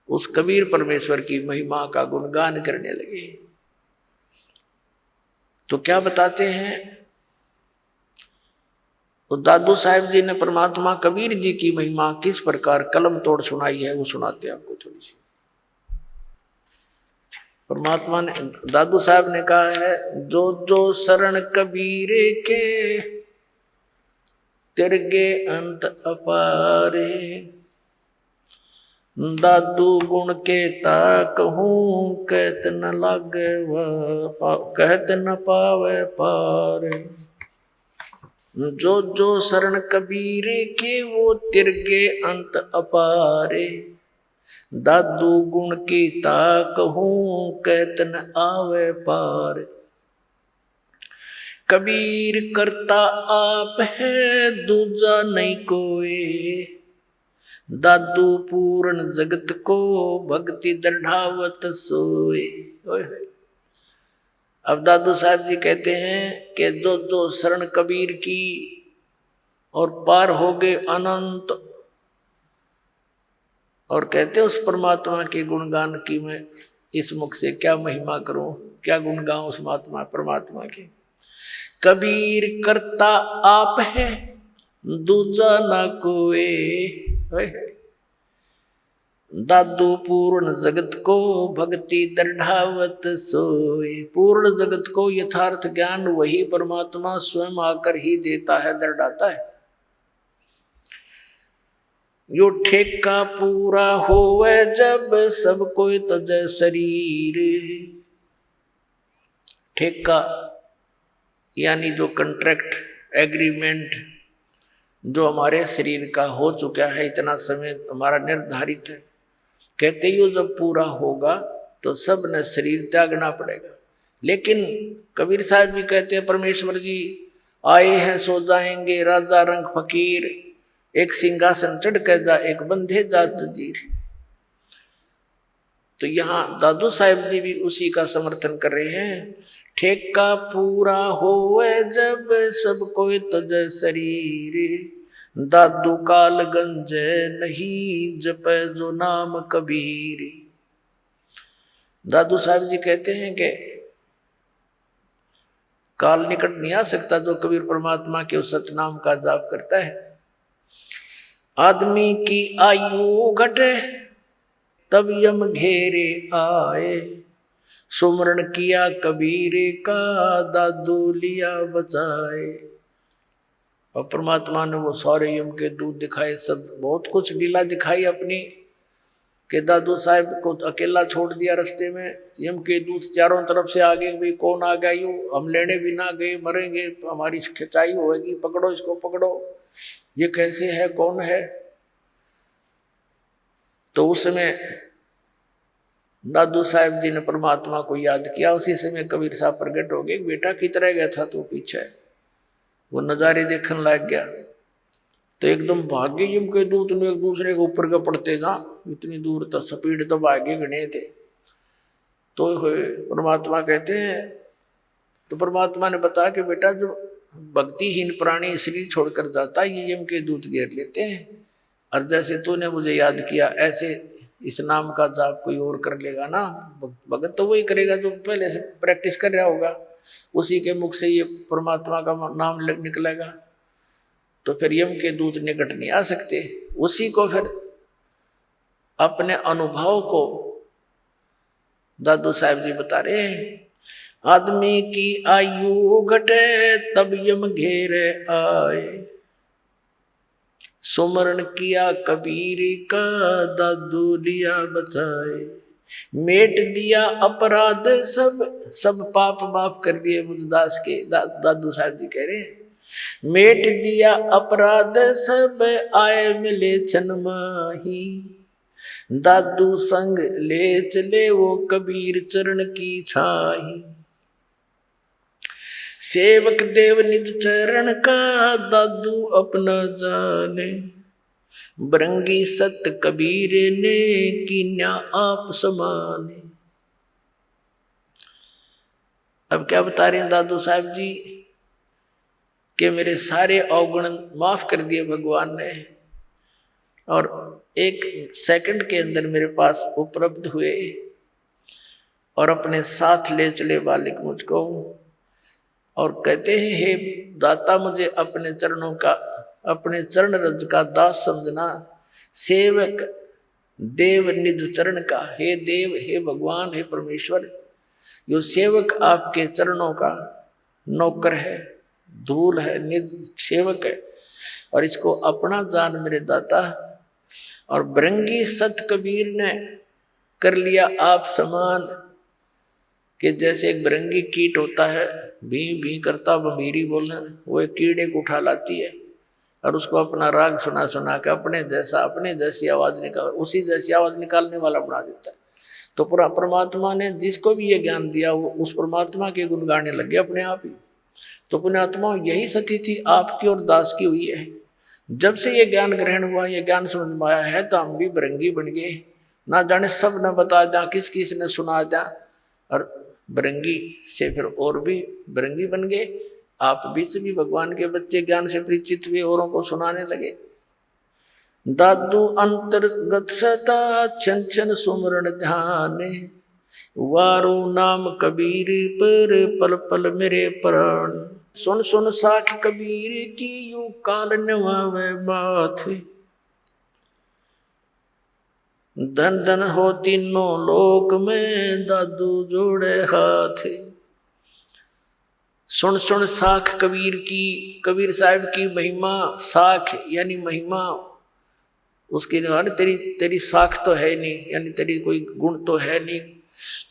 उस कबीर परमेश्वर की महिमा का गुणगान करने लगे। तो क्या बताते हैं, तो दादू साहब जी ने परमात्मा कबीर जी की महिमा किस प्रकार कलम तोड़ सुनाई है वो सुनाते हैं आपको थोड़ी सी। परमात्मा ने, दादू साहब ने कहा है, जो जो शरण कबीर के तिरगे अंत अपारे, दादू गुण के कहूं कहत न लागे कहत न पावे पार। जो जो शरण कबीर के वो तिरगे अंत अपारे, दादू गुण की कहूं कहत न आवे पार। कबीर करता आप है दूजा नहीं कोई, दादू पूर्ण जगत को भक्ति दृढ़ावत सोए। अब दादू साहब जी कहते हैं कि जो जो शरण कबीर की और पार हो गए अनंत, और कहते उस परमात्मा के गुणगान की मैं इस मुख से क्या महिमा करूं, क्या गुण गाऊं उस महात्मा परमात्मा के। कबीर करता आप है दूजा ना कोई, दादू पूर्ण जगत को भक्ति दृढ़ावत सोए। पूर्ण जगत को यथार्थ ज्ञान वही परमात्मा स्वयं आकर ही देता है, दृढ़ाता है। यो ठेका पूरा होवे जब सब कोई तजय शरीर। ठेका यानी जो कंट्रैक्ट एग्रीमेंट जो हमारे शरीर का हो चुका है, इतना समय हमारा निर्धारित है, कहते ही जब पूरा होगा तो सब ने शरीर त्यागना पड़ेगा। लेकिन कबीर साहब भी कहते हैं परमेश्वर जी आए हैं सो जाएंगे, राजा रंग फकीर, एक सिंहासन चढ़ कर जा एक बंधे जात जीर। तो यहाँ दादू साहब जी भी उसी का समर्थन कर रहे हैं। ठेका पूरा होवे जब सब कोई तजय शरीर, दादू काल गंजे नहीं जपे जो नाम कबीर। दादू साहब जी कहते हैं कि काल निकट नहीं आ सकता जो कबीर परमात्मा के उस सतनाम का जाप करता है। आदमी की आयु घटे तब यम घेरे आए, सुमरण किया कबीर का, दादू लिया बचाए। और परमात्मा ने वो सारे यम के दूत दिखाए, सब बहुत कुछ लीला दिखाई अपनी, कि दादू साहब को अकेला छोड़ दिया रास्ते में, यम के दूत चारों तरफ से आगे भी कौन आ गया, यूं हम लेने भी ना गए, मरेंगे तो हमारी खिंचाई होगी, पकड़ो इसको पकड़ो, ये कैसे है, कौन है। तो उस समय दादू साहब जी ने परमात्मा को याद किया, उसी समय कबीर साहब प्रकट हो गए, बेटा कितना गया था तू पीछे, वो नजारे देखने लग गया। तो एकदम भाग्य यम के दूत ने एक दूसरे के ऊपर के पड़ते जा, इतनी दूर तक स्पीड तो भाग्य गणे थे। तो परमात्मा कहते हैं, तो परमात्मा ने बताया कि बेटा जो भक्तिहीन प्राणी शरीर छोड़कर जाता है ये यम के दूत घेर लेते हैं, और जैसे तूने मुझे याद किया ऐसे इस नाम का जाप कोई और कर लेगा ना, भगत तो वही करेगा जो पहले से प्रैक्टिस कर रहा होगा, उसी के मुख से ये परमात्मा का नाम निकलेगा, तो फिर यम के दूत निकट नहीं आ सकते। उसी को फिर अपने अनुभव को दादू साहब जी बता रहे हैं, आदमी की आयु घटे तब यम घेरे आए, सुमरण किया कबीर का, दादू लिया बचाए। मेट दिया अपराध सब पाप माफ कर दिए मुझदास के, दादू साहब जी कह रहे हैं, मेट दिया अपराध सब आए मिले छन माही, दादू संग ले चले वो कबीर चरण की छाही। सेवक देव निज चरण का, दादू अपना जाने, बरंगी सत कबीर ने कीन्या आप समाने। अब क्या बता रहे हैं दादू साहब जी कि मेरे सारे अवगुण माफ कर दिए भगवान ने, और एक सेकंड के अंदर मेरे पास उपलब्ध हुए, और अपने साथ ले चले बालिक मुझको, और कहते हैं हे दाता मुझे अपने चरणों का, अपने चरण रज का दास समझना, सेवक देव निज चरण का, हे देव हे भगवान हे परमेश्वर, यो सेवक आपके चरणों का नौकर है, धूल है, निज सेवक है, और इसको अपना जान मेरे दाता। और बरंगी सत कबीर ने कर लिया आप समान, कि जैसे एक बरंगी कीट होता है, भी भी करता बंबीरी बोलने, वो एक कीड़े को उठा लाती है और उसको अपना राग सुना सुना के अपने जैसी आवाज निकाल, उसी जैसी आवाज निकालने वाला बना देता है। तो पूरा परमात्मा ने जिसको भी ये ज्ञान दिया वो उस परमात्मा के गुण गाने लगे अपने आप ही। तो पुण्यात्मा यही स्थिति आपकी और दास की हुई है। जब से ये ज्ञान ग्रहण हुआ, ये ज्ञान समझ में आया है, तो हम भी बरंगी बन गए, ना जाने सब न बता दें, किस किस ने सुना दें, और बरंगी से फिर और भी बरंगी बन गए। आप भी सभी भगवान के बच्चे ज्ञान से परिचित हुए, औरों को सुनाने लगे। दादू अंतर्गत सदा छन छन सुमरण ध्यान, वारो नाम कबीर पर पल पल मेरे प्राण। सुन सुन साख कबीर की यू काल नवावे बात, धन धन हो तीनों लोक में दादू जोड़े हाथ। सुन सुन साख कबीर की, कबीर साहब की महिमा, साख यानी महिमा, उसकी तेरी तेरी साख तो है नहीं, यानी तेरी कोई गुण तो है नहीं,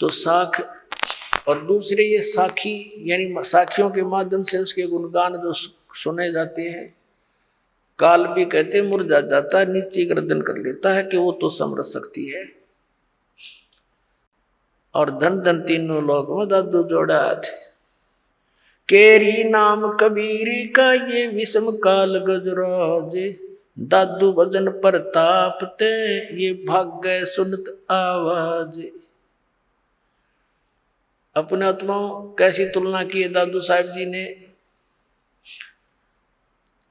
तो साख। और दूसरे ये साखी यानी साखियों के माध्यम से उसके गुणगान जो सुने जाते हैं। काल भी कहते मुरझा जाता है, नीचे गर्दन कर लेता है कि वो तो समझ सकती है। और धन धन तीनों लोक में दादू जोड़ा थे। केरी नाम कबीर का ये विषम काल गजराज, दादू भजन प्रताप ते ये भाग्य सुनत आवाज। अपने आत्माओं कैसी तुलना की है दादू साहब जी ने,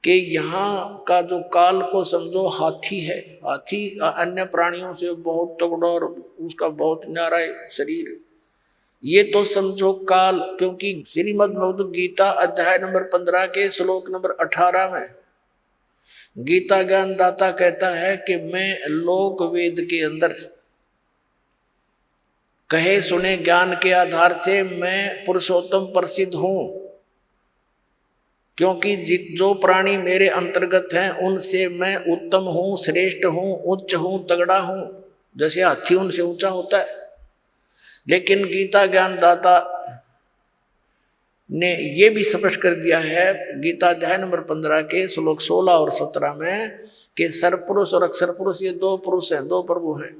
कि यहाँ का जो काल को समझो हाथी है, हाथी अन्य प्राणियों से बहुत तगड़ा और उसका बहुत न्यारा शरीर, ये तो समझो काल। क्योंकि श्रीमद् भगवद गीता अध्याय नंबर 15 के श्लोक नंबर 18 में गीता ज्ञान दाता कहता है कि मैं लोक वेद के अंदर कहे सुने ज्ञान के आधार से मैं पुरुषोत्तम प्रसिद्ध हूं, क्योंकि जो प्राणी मेरे अंतर्गत हैं उनसे मैं उत्तम हूं, श्रेष्ठ हूं, उच्च हूं, तगड़ा हूं। जैसे हाथी उनसे ऊंचा होता है, लेकिन गीता ज्ञानदाता ने ये भी स्पष्ट कर दिया है गीता अध्याय नंबर 15 के श्लोक 16 और 17 में कि सरपुरुष और अक्षर पुरुष ये दो पुरुष हैं, दो प्रभु हैं।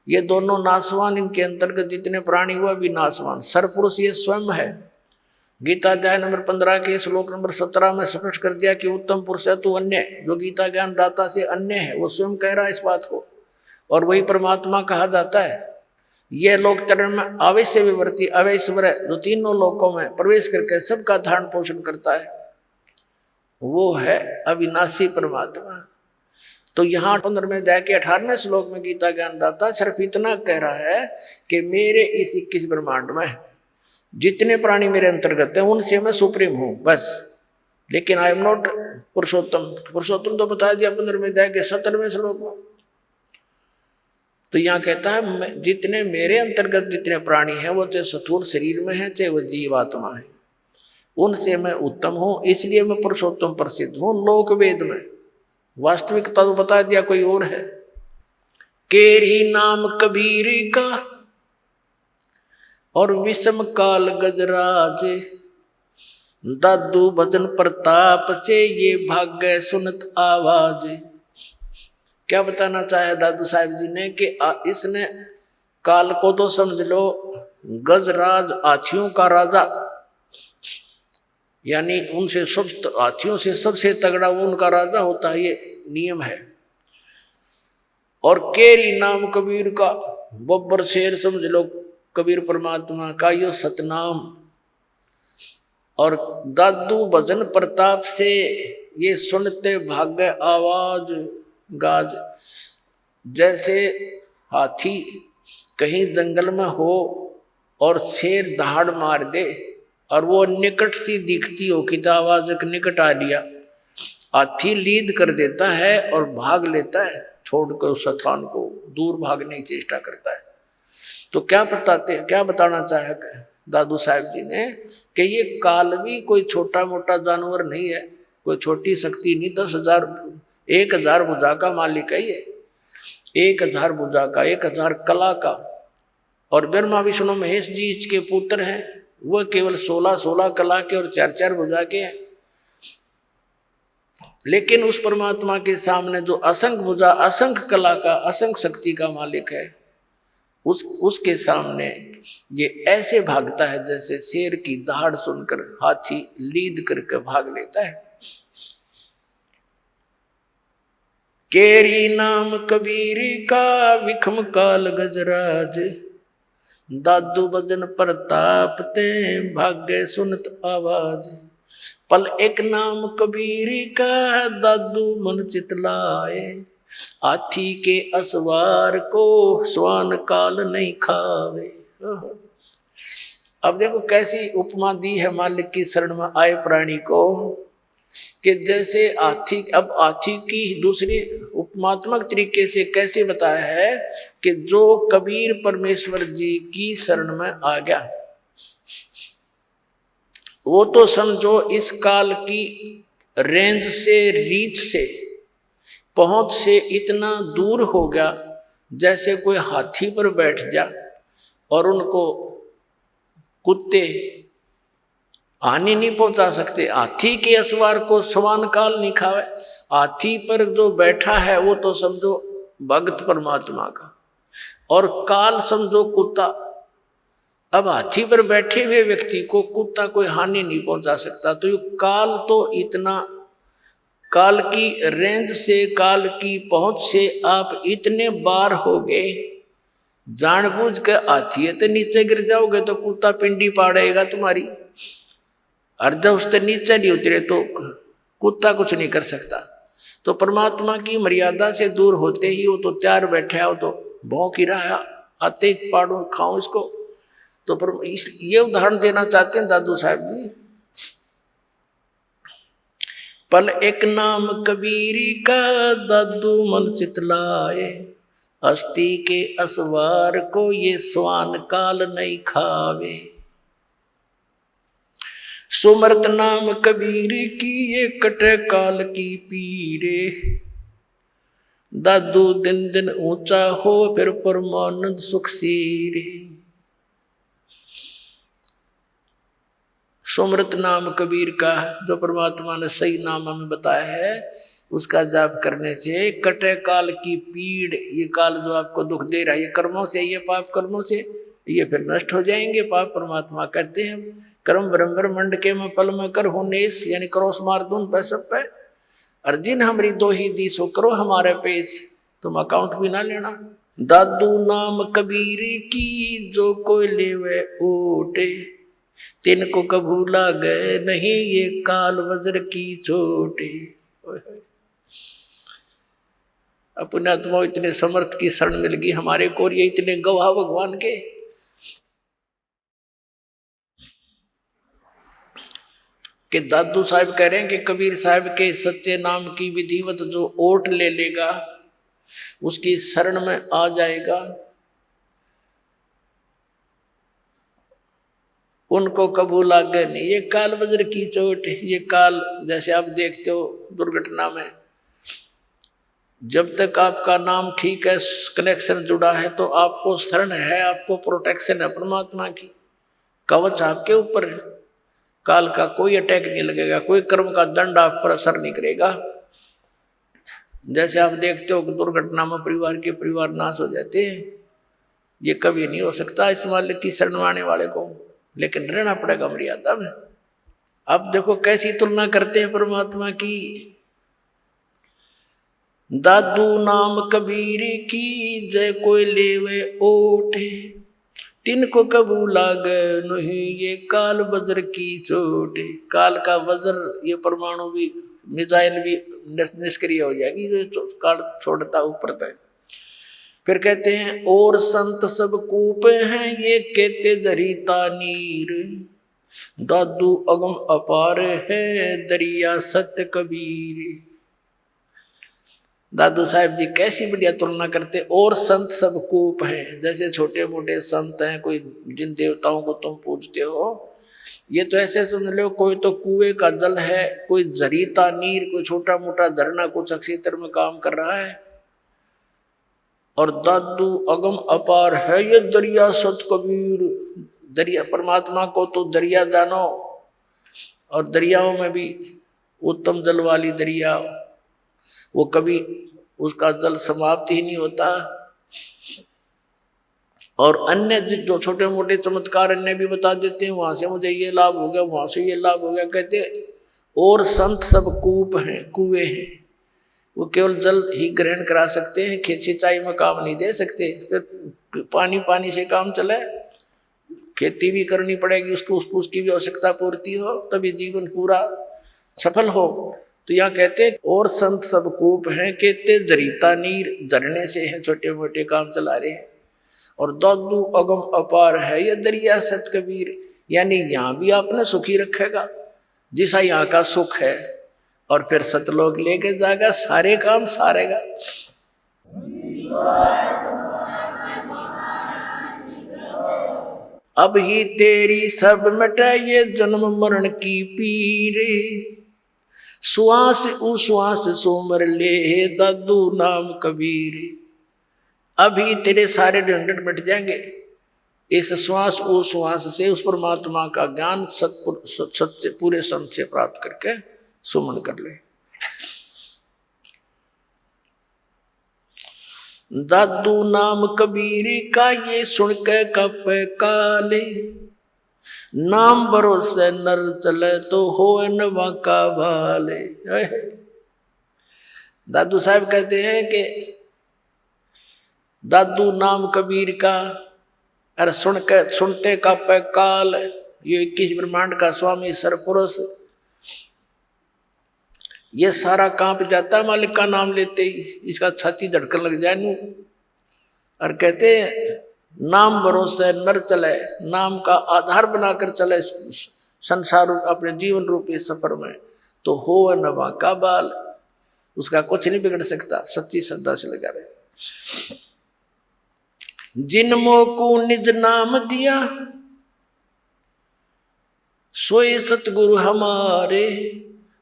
ये दोनों नाशवान, इनके अंतर्गत जितने प्राणी हुआ भी नाशवान। सरपुरुष ये स्वयं है। गीता अध्याय नंबर 15 के श्लोक नंबर 17 में स्पष्ट कर दिया कि उत्तम पुरुष है तू अन्य, जो गीता ज्ञान दाता से अन्य है, वो स्वयं कह रहा है इस बात को, और वही परमात्मा कहा जाता है। यह लोक चरण में अवश्य विवर्ती अवैश्वर है, जो तीनों लोकों में प्रवेश करके सबका धारण पोषण करता है, वो है अविनाशी परमात्मा। तो यहाँ 15वें अध्याय के 18वें श्लोक में गीता ज्ञानदाता सिर्फ इतना कह रहा है कि मेरे इस 21 ब्रह्मांड में जितने प्राणी मेरे अंतर्गत हैं उनसे मैं सुप्रीम हूं, बस। लेकिन आई एम नॉट पुरुषोत्तम। पुरुषोत्तम तो बता दिया 15वें अध्याय के 17वें श्लोक में। तो यहाँ कहता है जितने मेरे अंतर्गत जितने प्राणी हैं वो चाहे स्थूल शरीर में है, चाहे वो जीवात्मा है, उनसे मैं उत्तम हूं, इसलिए मैं पुरुषोत्तम प्रसिद्ध हूं लोक वेद में। वास्तविकता तो बता दिया कोई और है। केरी नाम कबीर का और विषम काल गजराज, दादू भजन प्रताप से ये भाग्य सुनत आवाज। क्या बताना चाहे दादू साहब जी ने कि इसने काल को तो समझ लो गजराज, हाथियों का राजा, यानी उनसे सब हाथियों से सबसे तगड़ा वो उनका राजा होता है, ये नियम है। और केरी नाम कबीर का, बब्बर शेर समझ लो कबीर परमात्मा का यो सतनाम। और दादू भजन प्रताप से ये सुनते भाग्य आवाज गाज। जैसे हाथी कहीं जंगल में हो और शेर दहाड़ मार दे और वो निकट सी दिखती हो कि आवाज एक निकट आ लिया, हाथी लीद कर देता है और भाग लेता है, छोड़कर उस स्थान को दूर भागने की चेष्टा करता है। तो क्या बताना चाहे दादू साहब जी ने कि ये काल भी कोई छोटा मोटा जानवर नहीं है, कोई छोटी शक्ति नहीं। 10,000 भुजा का मालिक है ये, 1000 भुजा का, 1000 कला का। और ब्रह्मा विष्णु महेश जी इसके पुत्र हैं, वह केवल 16 कला के और 4 भुजा के हैं। लेकिन उस परमात्मा के सामने जो असंख्य भुजा, असंख्य कला का, असंख्य शक्ति का मालिक है, उसके सामने ये ऐसे भागता है जैसे शेर की दहाड़ सुनकर हाथी लीद करके भाग लेता है। केरी नाम कबीर का विखम काल गजराज, दादू भजन प्रताप ते भाग्य सुनत आवाज। पल एक नाम कबीर का दादू मन चितलाए, हाथी के असवार को स्वान काल नहीं खावे। अब देखो कैसी उपमा दी है मालिक की शरण में आए प्राणी को, कि जैसे हाथी। अब हाथी की दूसरी उपमात्मक तरीके से कैसे बताया है कि जो कबीर परमेश्वर जी की शरण में आ गया, वो तो समझो इस काल की रेंज से, रीच से, पहुंच से इतना दूर हो गया जैसे कोई हाथी पर बैठ जा और उनको कुत्ते हानि नहीं पहुंचा सकते। हाथी के असवार को स्वान काल नहीं खावे। हाथी पर जो बैठा है वो तो समझो भक्त परमात्मा का, और काल समझो कुत्ता। अब हाथी पर बैठे हुए व्यक्ति को कुत्ता कोई हानि नहीं पहुंचा सकता। तो ये काल तो इतना, काल की रेंज से, काल की पहुंच से आप इतने बार हो गए, जानबूझ के हाथी है तो नीचे गिर जाओगे तो कुत्ता पिंडी पाड़ेगा तुम्हारी, और जब उससे नीचे नहीं उतरे तो कुत्ता कुछ नहीं कर सकता। तो परमात्मा की मर्यादा से दूर होते ही वो तो तैयार बैठा हो, तो भौंक ही रहा, आते ही पाड़ू खाऊं इसको। तो ये उदाहरण देना चाहते हैं दादू साहब जी। पल एक नाम कबीरी का दादू मन चितलाए, अस्थि के असवार को ये स्वान काल नहीं खावे। सुमरत नाम कबीर की ये कटे काल की पीरे। दादू दिन दिन ऊंचा हो फिर परमानंद सुख सीरे। सुमरत नाम कबीर का जो परमात्मा ने सही नाम हमें बताया है, उसका जाप करने से कटे काल की पीड़। ये काल जो आपको दुख दे रहा है, ये कर्मों से, ये पाप कर्मों से, ये फिर नष्ट हो जाएंगे। पाप परमात्मा कहते हैं कर्म ब्रह्म मंड के में पल में कर होनेस, यानी क्रोस मार दूं पे सब पे। अर्जिन हमरी दो ही दी सो करो हमारे पेश, तुम अकाउंट भी ना लेना। दादू नाम कबीर की जो कोई लेवे ओटे, तिनको कभू लागे नहीं ये काल वज्र की चोटे। अपने आत्मा इतने समर्थ की शरण मिल गई हमारे को, और ये इतने गवाह भगवान के। कि दादू साहब कह रहे हैं कि कबीर साहब के सच्चे नाम की विधिवत जो ओट ले लेगा, उसकी शरण में आ जाएगा, उनको कबू लागे नहीं ये काल वज्र की चोट। ये काल जैसे आप देखते हो दुर्घटना में, जब तक आपका नाम ठीक है, कनेक्शन जुड़ा है, तो आपको शरण है, आपको प्रोटेक्शन है परमात्मा की, कवच आपके ऊपर है। काल का कोई अटैक नहीं लगेगा, कोई कर्म का दंड आप पर असर नहीं करेगा। जैसे आप देखते हो कि दुर्घटना में परिवार नाश हो जाते हैं, ये कभी नहीं हो सकता इस मालिक की शरण आने वाले को, लेकिन रहना पड़ेगा मर्यादा में। अब देखो कैसी तुलना करते हैं परमात्मा की। दादू नाम कबीर की जय कोई लेवे ओठे, तिनको कबू लागे नहीं ये काल वज्र की चोटे। काल का वज्र, ये परमाणु भी, मिसाइल भी निष्क्रिय हो जाएगी जो काल छोड़ता ऊपर तक। फिर कहते हैं और संत सब कूप हैं ये कहते जरीता नीर, दादू अगम अपार है दरिया सत्य कबीर। दादू साहब जी कैसी बढ़िया तुलना करते। और संत सब कूप हैं, जैसे छोटे मोटे संत हैं, कोई जिन देवताओं को तुम पूजते हो, ये तो ऐसे समझ लो कोई तो कुएं का जल है, कोई जरीता नीर, कोई छोटा मोटा झरना कुछ क्षेत्र में काम कर रहा है। और दादू अगम अपार है ये दरिया सत कबीर। दरिया, परमात्मा को तो दरिया जानो, और दरियाओं में भी उत्तम जल वाली दरिया, वो कभी उसका जल समाप्त ही नहीं होता। और अन्य जो छोटे मोटे चमत्कार अन्य भी बता देते हैं, वहां से मुझे ये लाभ हो गया, वहां से ये लाभ हो गया, कहते। और संत सब कूप हैं, कुएं हैं, वो केवल जल ही ग्रहण करा सकते हैं, खेत सिंचाई में काम नहीं दे सकते। फिर पानी से काम चले, खेती भी करनी पड़ेगी, उसकी भी आवश्यकता पूर्ति हो, तभी जीवन पूरा सफल हो। तो यहाँ कहते हैं और संत सब कूप हैं, कहते जरीता नीर, झरने से हैं, छोटे मोटे काम चला रहे हैं। और दादू अगम अपार है ये दरिया सत कबीर, यानी यहाँ भी आपने सुखी रखेगा जिसा यहाँ का सुख है, और फिर सतलोक लेके जाएगा, सारे काम सारेगा। अब ही तेरी सब मिटे ये जन्म मरण की पीरे, श्वास उश्वास सोमर ले दादू नाम कबीर। अभी तेरे सारे झंझट मिट जाएंगे इस श्वास उश्वास से, उस परमात्मा का ज्ञान सत्य पूरे संत से प्राप्त करके सुमन कर ले। दादू नाम कबीर का ये सुन के कप काले, नाम भरोसे नर चले तो हो न वाका भाले। दादू साहब कहते हैं कि दादू नाम कबीर का, अरे सुनते का पे काल, ये 21 ब्रह्मांड का स्वामी सरपुरुष, ये सारा कांप जाता मालिक का नाम लेते ही, इसका छाती धड़कन लग जाए नू। और कहते नाम भरोसे नर चले, नाम का आधार बनाकर चले संसार अपने जीवन रूपी सफर में, तो हो न वाका बाल, उसका कुछ नहीं बिगड़ सकता, सच्ची श्रद्धा से लगा रहे। जिनमो को निज नाम दिया सोए सतगुरु हमारे,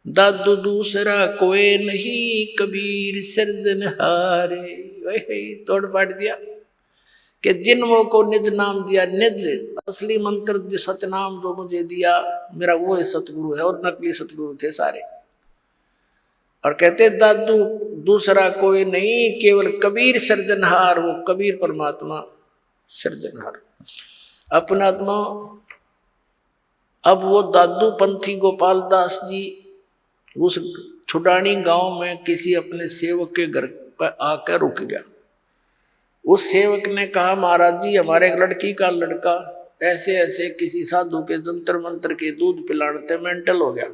दादू दूसरा कोई नहीं कबीर सिरजनहारे। वही तोड़ पाट दिया कि जिनमो को निज नाम दिया, निज असली मंत्र जो सतनाम जो मुझे दिया मेरा वो है सतगुरु है, और नकली सतगुरु थे सारे। और कहते दादू दूसरा कोई नहीं केवल कबीर सृजनहार, वो कबीर परमात्मा सृजनहार अपना आत्मा। अब वो दादू पंथी गोपाल दास जी उस छुडानी गांव में किसी अपने सेवक के घर पर आकर रुक गया। उस सेवक ने कहा महाराज जी हमारे एक लड़की का लड़का ऐसे ऐसे किसी साधु के जंतर मंत्र के दूध पिलाने मेंटल हो गया,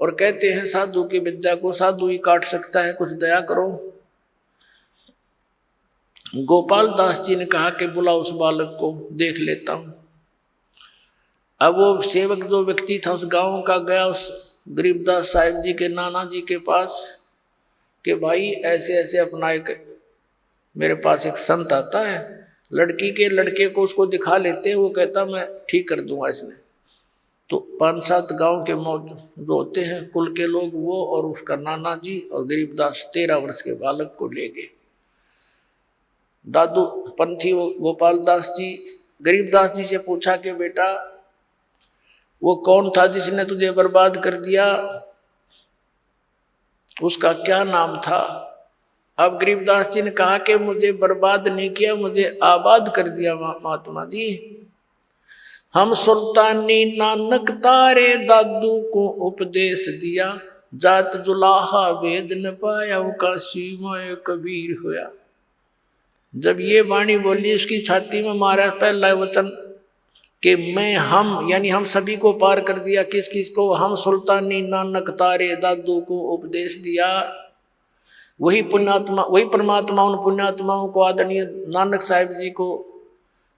और कहते हैं साधु की विद्या को साधु ही काट सकता है, कुछ दया करो। गोपाल दास जी ने कहा कि बुलाओ उस बालक को, देख लेता हूं। अब वो सेवक जो व्यक्ति था उस गांव का गया उस गरीबदास साहिब जी के नाना जी के पास कि भाई ऐसे ऐसे अपना एक मेरे पास एक संत आता है, लड़की के लड़के को उसको दिखा लेते हैं, वो कहता मैं ठीक कर दूंगा इसने। तो 5-7 गांव के जो होते हैं कुल के लोग, वो और उसका नाना जी और गरीबदास 13 वर्ष के बालक को ले गए। दादू पंथी वो गोपाल दास जी गरीबदास जी से पूछा कि बेटा वो कौन था जिसने तुझे बर्बाद कर दिया, उसका क्या नाम था। अब गरीबदास जी ने कहा कि मुझे बर्बाद नहीं किया, मुझे आबाद कर दिया महात्मा जी। हम सुल्तानी नानक तारे दादू को उपदेश दिया, जात जुलाहा वेद न पाया का सीमा कबीर होया। जब ये वाणी बोली उसकी छाती में मारा पहला वचन कि मैं हम यानी हम सभी को पार कर दिया। किस किस को? हम सुल्तानी नानक तारे दादू को उपदेश दिया। वही पुण्यात्मा वही परमात्मा उन पुण्यात्माओं को आदरणीय नानक साहिब जी को,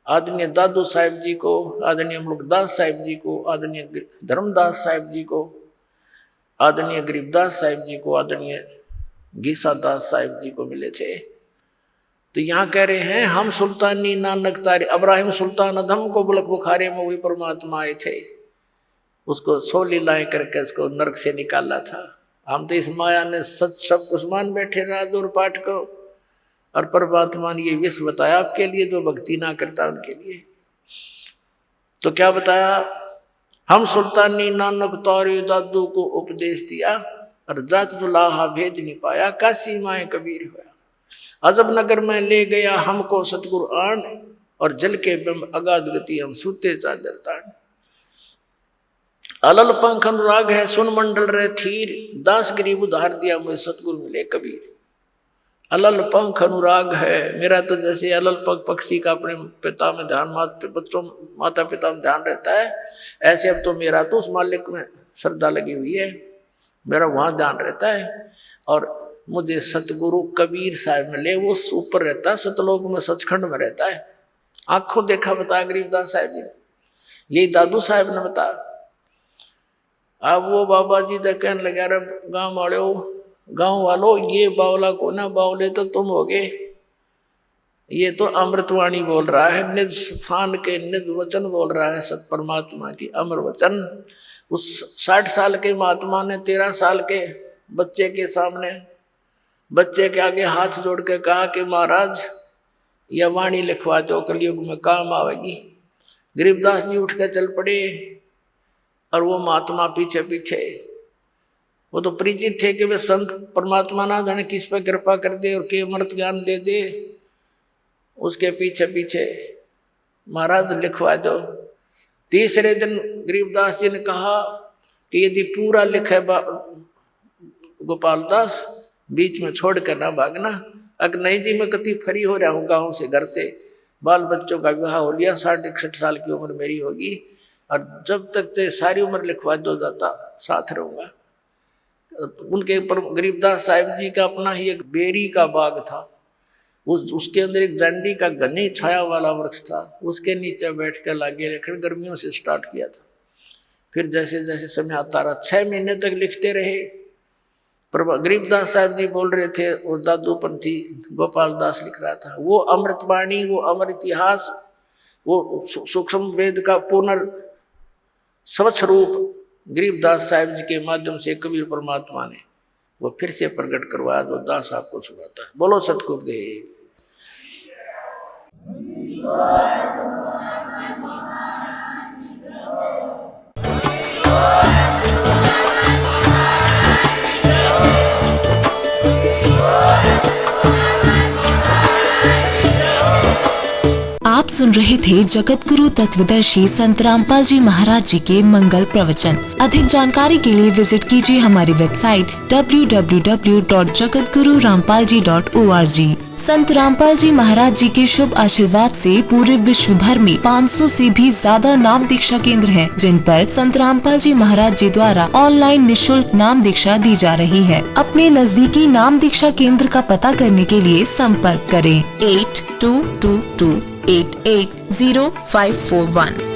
आदरणीय दादू साहिब जी को, आदरणीय मुल्कदास साहिब जी को, आदरणीय धर्मदास साहिब जी को, आदरणीय गरीबदास साहिब जी को, आदरणीय गीसादास साहिब जी को मिले थे। तो यहाँ कह रहे हैं हम सुल्तानी नानक तारे, अब्राहिम सुल्तान अधम को बुलक बुखारे में वही परमात्मा आए थे, उसको 100 लीलाएं करके उसको नरक से निकाला था। हम तो इस माया ने सच सब कुछ मान बैठे रात और पाठ को, और परमात्मा ने ये विश्व बताया आपके लिए, जो भक्ति ना करता उनके लिए। तो क्या बताया? हम सुल्तानी नानक तारे दादू को उपदेश दिया, और जात जुलाहा भेज नहीं पाया, काशी माए कबीर हुआ। अजब नगर में ले गया हमको सतगुरु आन, और जल के बिंब अगाध गति हम सूते चादर तान। अलल पंख अनुराग है सुन मंडल रहे थीर, दास गरीब उधार दिया मुझे सतगुरु मिले कबीर। अलल पंख अनुराग है मेरा, तो जैसे अलल पंख पक्षी का अपने पिता में ध्यान, माता पिता में ध्यान रहता है, ऐसे अब तो मेरा तो उस मालिक में श्रद्धा लगी हुई है, मेरा वहाँ ध्यान रहता है। और मुझे सतगुरु कबीर साहब मिले, वो ऊपर रहता है सतलोक में, सचखंड में रहता है। आंखों देखा बताया गरीबदास साहब जी ने, यही दादू साहब ने बताया। अब वो बाबा जी तो कहने लगे अरे गाँव वालों ये बावला को ना बावले तो तुम होगे, ये तो अमृतवाणी बोल रहा है, निज स्थान के निज वचन बोल रहा है, सत परमात्मा की अमर वचन। उस 60 साल के महात्मा ने 13 साल के बच्चे के सामने, बच्चे के आगे हाथ जोड़ के कहा कि महाराज यह वाणी लिखवा दो, कलयुग में काम आवेगी। गरीबदास जी उठ के चल पड़े, और वो महात्मा पीछे पीछे। वो तो परिचित थे कि वे संत परमात्मा ना जाने किस पर कृपा कर दे और के अमृत ज्ञान दे दे, उसके पीछे पीछे महाराज लिखवा दो। तीसरे दिन गरीबदास जी ने कहा कि यदि पूरा लिखे गोपाल दास, बीच में छोड़ कर ना भागना। अगर नहीं जी मैं कति फ्री हो रहा हूँ गाँव से, घर से, बाल बच्चों का विवाह हो लिया, 60-61 साल की उम्र मेरी होगी, और जब तक से सारी उम्र लिखवा दो जाता साथ रहूँगा। उनके पर गरीबदास साहिब जी का अपना ही एक बेरी का बाग था, उसके अंदर एक जांडी का घनी छाया वाला वृक्ष था, उसके नीचे बैठ कर लागे लेखन गर्मियों से स्टार्ट किया था। फिर जैसे जैसे समय आता रहा, 6 महीने तक लिखते रहे। गरीबदास साहब जी बोल रहे थे और दादूपंथी गोपाल दास लिख रहा था, वो अमृतवाणी, वो अमर इतिहास, वो सूक्ष्म वेद का स्वच्छ रूप गरीबदास साहब जी के माध्यम से कबीर परमात्मा ने वो फिर से प्रकट करवा, वो दास आपको सुनाता है। बोलो सतगुरुदेव। आप सुन रहे थे जगत गुरु तत्वदर्शी संत रामपाल जी महाराज जी के मंगल प्रवचन। अधिक जानकारी के लिए विजिट कीजिए हमारी वेबसाइट www.jagatgururampalji.org। संत रामपाल जी महाराज जी के शुभ आशीर्वाद से पूरे विश्व भर में 500 से भी ज्यादा नाम दीक्षा केंद्र हैं, जिन पर संत रामपाल जी महाराज जी द्वारा ऑनलाइन निशुल्क नाम दीक्षा दी जा रही है। अपने नजदीकी नाम दीक्षा केंद्र का पता करने के लिए संपर्क करें 8222880541।